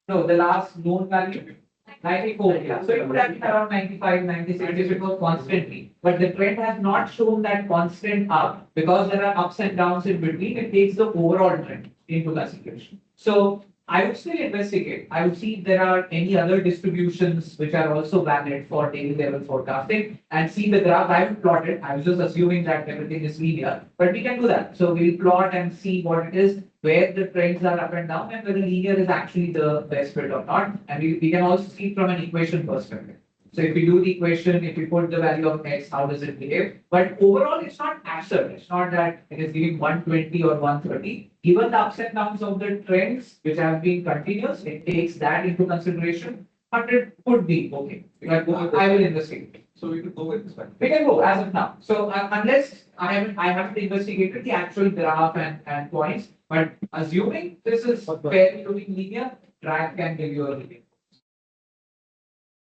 No, the last known value. 94. Yeah. So it would have been around 95, 96 if it was constantly. But the trend has not shown that constant up because there are ups and downs in between. It takes the overall trend into consideration. So I would still investigate. I would see if there are any other distributions which are also valid for daily level forecasting and see the graph. I haven't plotted. I was just assuming that everything is linear, but we can do that. So we'll plot and see what it is, where the trends are up and down, and whether linear is actually the best fit or not. And we can also see from an equation perspective. So if we do the equation, if we put the value of x, how does it behave? But overall, it's not absurd. It's not that it is giving 120 or 130. Given the ups and downs of the trends, which have been continuous, it takes that into consideration. 100 could be okay. I will investigate. So we could go with this one. We can go as of now. So unless I haven't investigated the actual graph and points, but assuming this is fairly looking linear, track can give you a reading.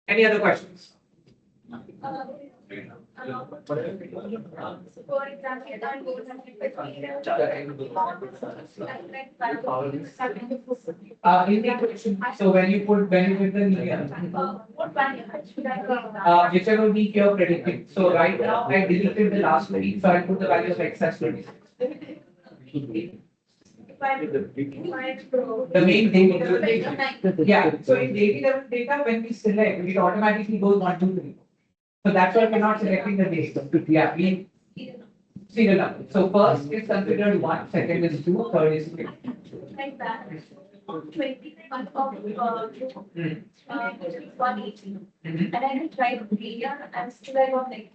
Any other questions? For example, In the equation, so when you put the linear, what value should I whichever week you're predicting. So right now I deleted the last week, so I put the value of x as 26. The main daily level data. Yeah, so in daily level data, when we select, it automatically goes 1, 2, 3. So that's why we're not selecting the days. Yeah, we serial number. So first is considered 1, second is 2, third is 3. like that? 21 of June, which is 180. And I will try to be and still I got like.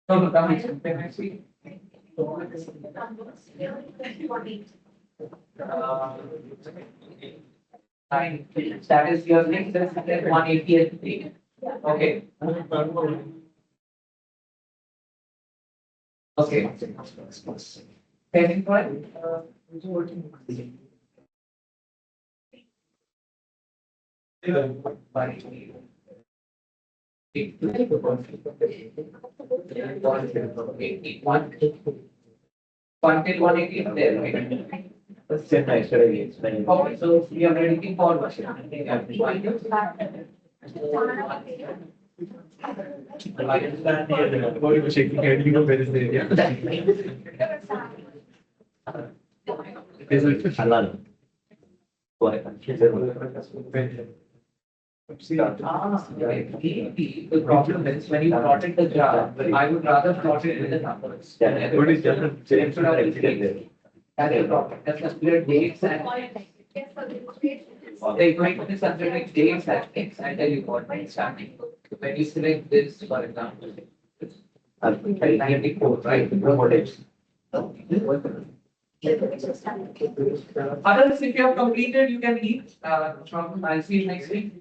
No, the next week. Fine. That is your next, that's 180 and 3. Okay. Okay. Pending point? One till 180 is there, right? Okay, so we are ready for what? While you were shaking head, you know where is the area? Is it halal? The problem is when you plotted the graph, I would rather plot it with the numbers. What is different? Instead of the dates. That's the problem. That's considered dates and the equation is considering dates and things. I tell you what is happening. When you select this, for example, 94, right? Others, if you have completed, you can leave. I'll see you next week.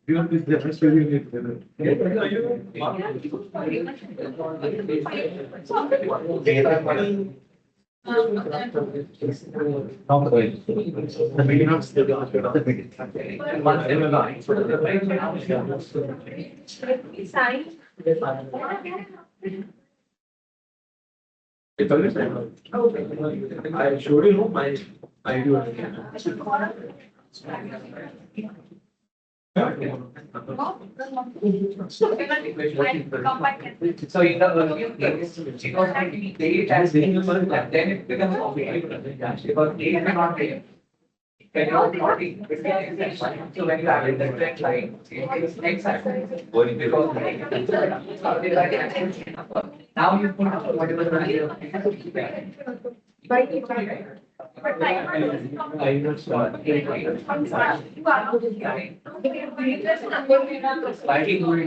Even this difference will be together. The beginning of the I showed you my idea. So in the earlier case, it was actually date as variable, and then it becomes complicated because date cannot be. When you are plotting between x and y, so when you add the trend line, it is x axis. Because now you put whatever value. I understand. Slightly more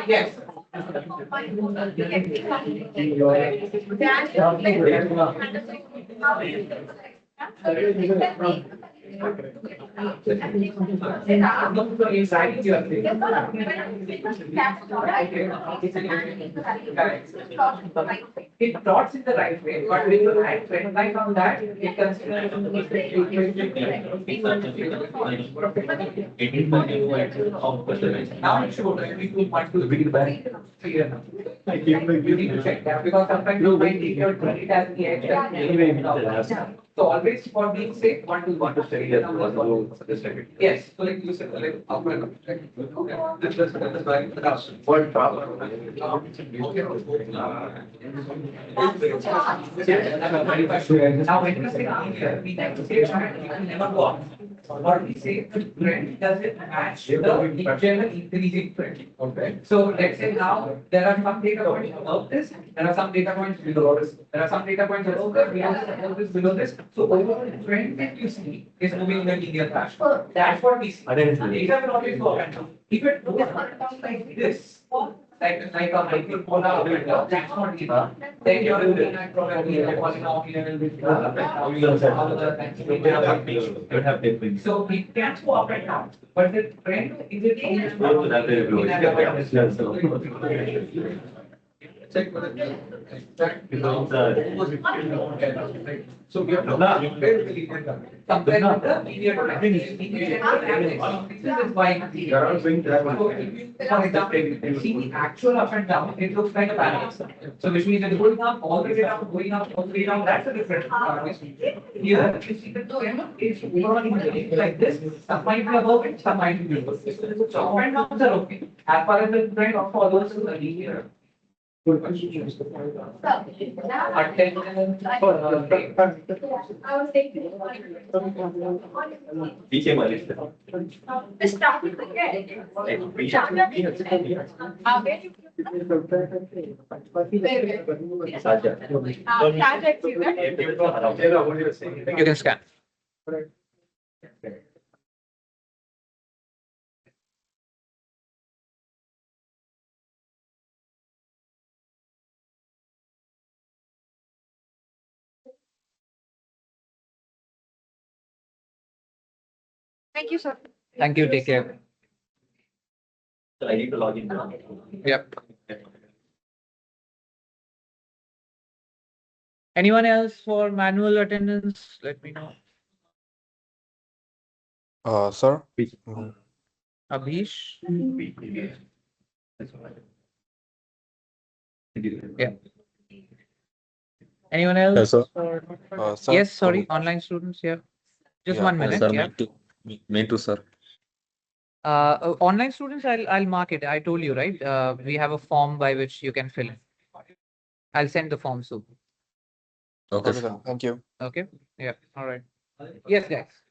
Yes. It plots in the right way, but when you add trend line on that, it considers. Now it should every 2, 1, 2, 3, 3 enough. You need to check that because sometimes you might take your credit as the edge. So always for being safe, 1 to 1 to study the numbers 1 to 1. Yes, so like you said, like upper. This is like what problem. Now when you say linear, we never say that you can never go up. What we say the trend doesn't match the general increasing trend. Okay. So let's say now there are some data points above this, there are some data points below this, there are some data points above this, below this. So overall trend that you see is moving in a linear fashion. That's what we see. Data will always go up and down. If it goes up and down like this, like a hyperbola up and down, that's not linear. Then you're looking at probably a polynomial with so it can go up and down, but the trend is it check whether so we have to compare the linear compare with the linear this is why for example, see the actual up and down, it looks like a balance. So which means it's going up, all the way down, going up, all the way down, that's a different here you see the trend is overall like this, some might be above it, some might be below it. So up and downs are okay. As far as the trend follows the linear. Attendance for I was thinking. The starting again. you can scan. Thank you, sir. Thank you, take care. I need to log in now. Yep. Anyone else for manual attendance? Let me know. Sir. Abhish? Yeah. Anyone else? Yes, sir. Sir. Yes, sorry, online students, yeah. Just 1 minute, Sir, yeah. me too, sir. Online students, I'll mark it. I told you, right? We have a form by which you can fill in. I'll send the form soon. Okay, sir. Thank you. Okay, yeah, all right. Yes, guys.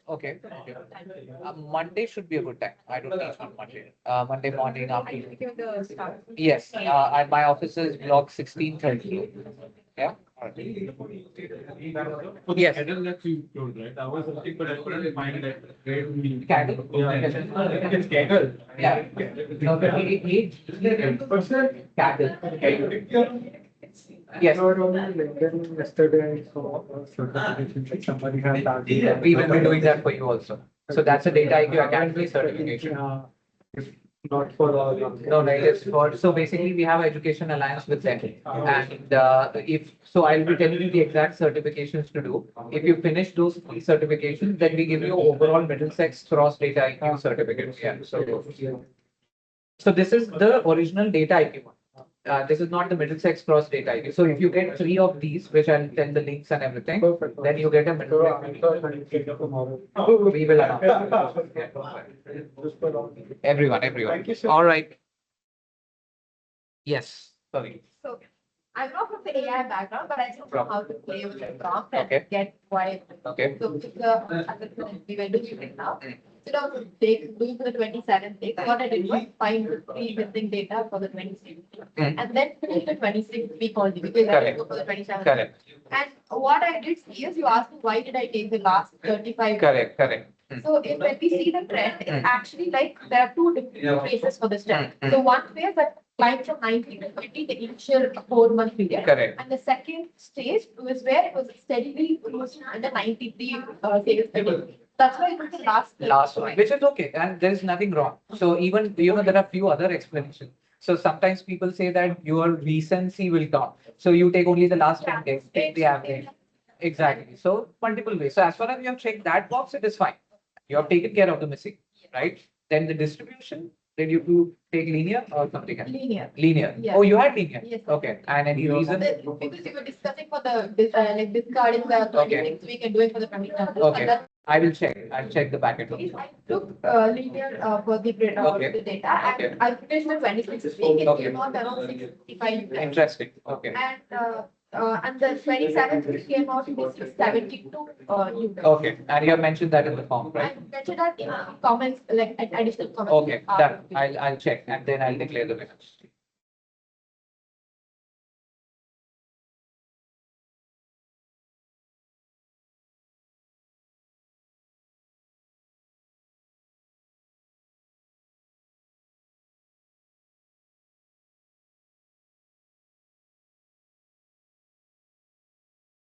Okay. Monday should be a good time. I don't teach on Monday. Monday morning afternoon. Yes, my office is block 1630. Yeah. Yes. That you told, right? I was looking, but I couldn't find that. Candle? It's Kaggle. Yeah. No, but candle. Yes. Yesterday, I saw a certification that somebody had done. We will be doing that for you also. So that's a data IQ academy certification. If not for all. No, no, it is for, so basically we have education alliance with them. And if, so I'll be telling you the exact certifications to do. If you finish those 3 certifications, then we give you overall Middlesex cross data IQ certificate. Yeah, so this is the original data IQ one. This is not the Middlesex cross data IQ. So if you get 3 of these, which I'll tell the links and everything, then you get a Middlesex. We will announce. Everyone. Thank you, sir. All right. Yes, sorry. So I'm not from the AI background, but I still know how to play with the prompt and Okay. get quiet. Okay. So we were doing it now. Instead of doing for the 27th day, what I did was find the 3 missing data for the 26th. Mm. And then finish the 26th week only because I Correct. didn't go for the 27th. Correct. And what I did see is you asked me why did I take the last 35. Correct. So if when we see the trend, it's actually like there are 2 different phases for this trend. Mm. So one phase that climbed from 19 to 20, the initial 4-month period. Correct. And the second stage was where it was steadily cruising under 93 sales per day. That's why it was the Last one, which is okay, and there is nothing wrong. So even, there are few other explanations. So sometimes people say that your recency will count. So you take only the last 10 days, take the average. Exactly. So multiple ways. So as far as you have checked that box, it is fine. You have taken care of the missing, right? Then the distribution, Did you take linear or something else? Linear. Linear. Yeah. Oh, you had linear? Yes. Okay, and any reason? Because you were discussing for the, like discarding the 26th week and doing for the 29th. Okay, I will check. I'll check the packet. I took linear for the Okay. the data Okay. and I finished the 26th week. It Okay. came out around 655 units. Interesting. Okay. And the 27th week came out to be 672 units. Okay, and you have mentioned that in the form, I right? mentioned that in comments, like additional comments. Okay, done. I'll check and then I'll declare the winners.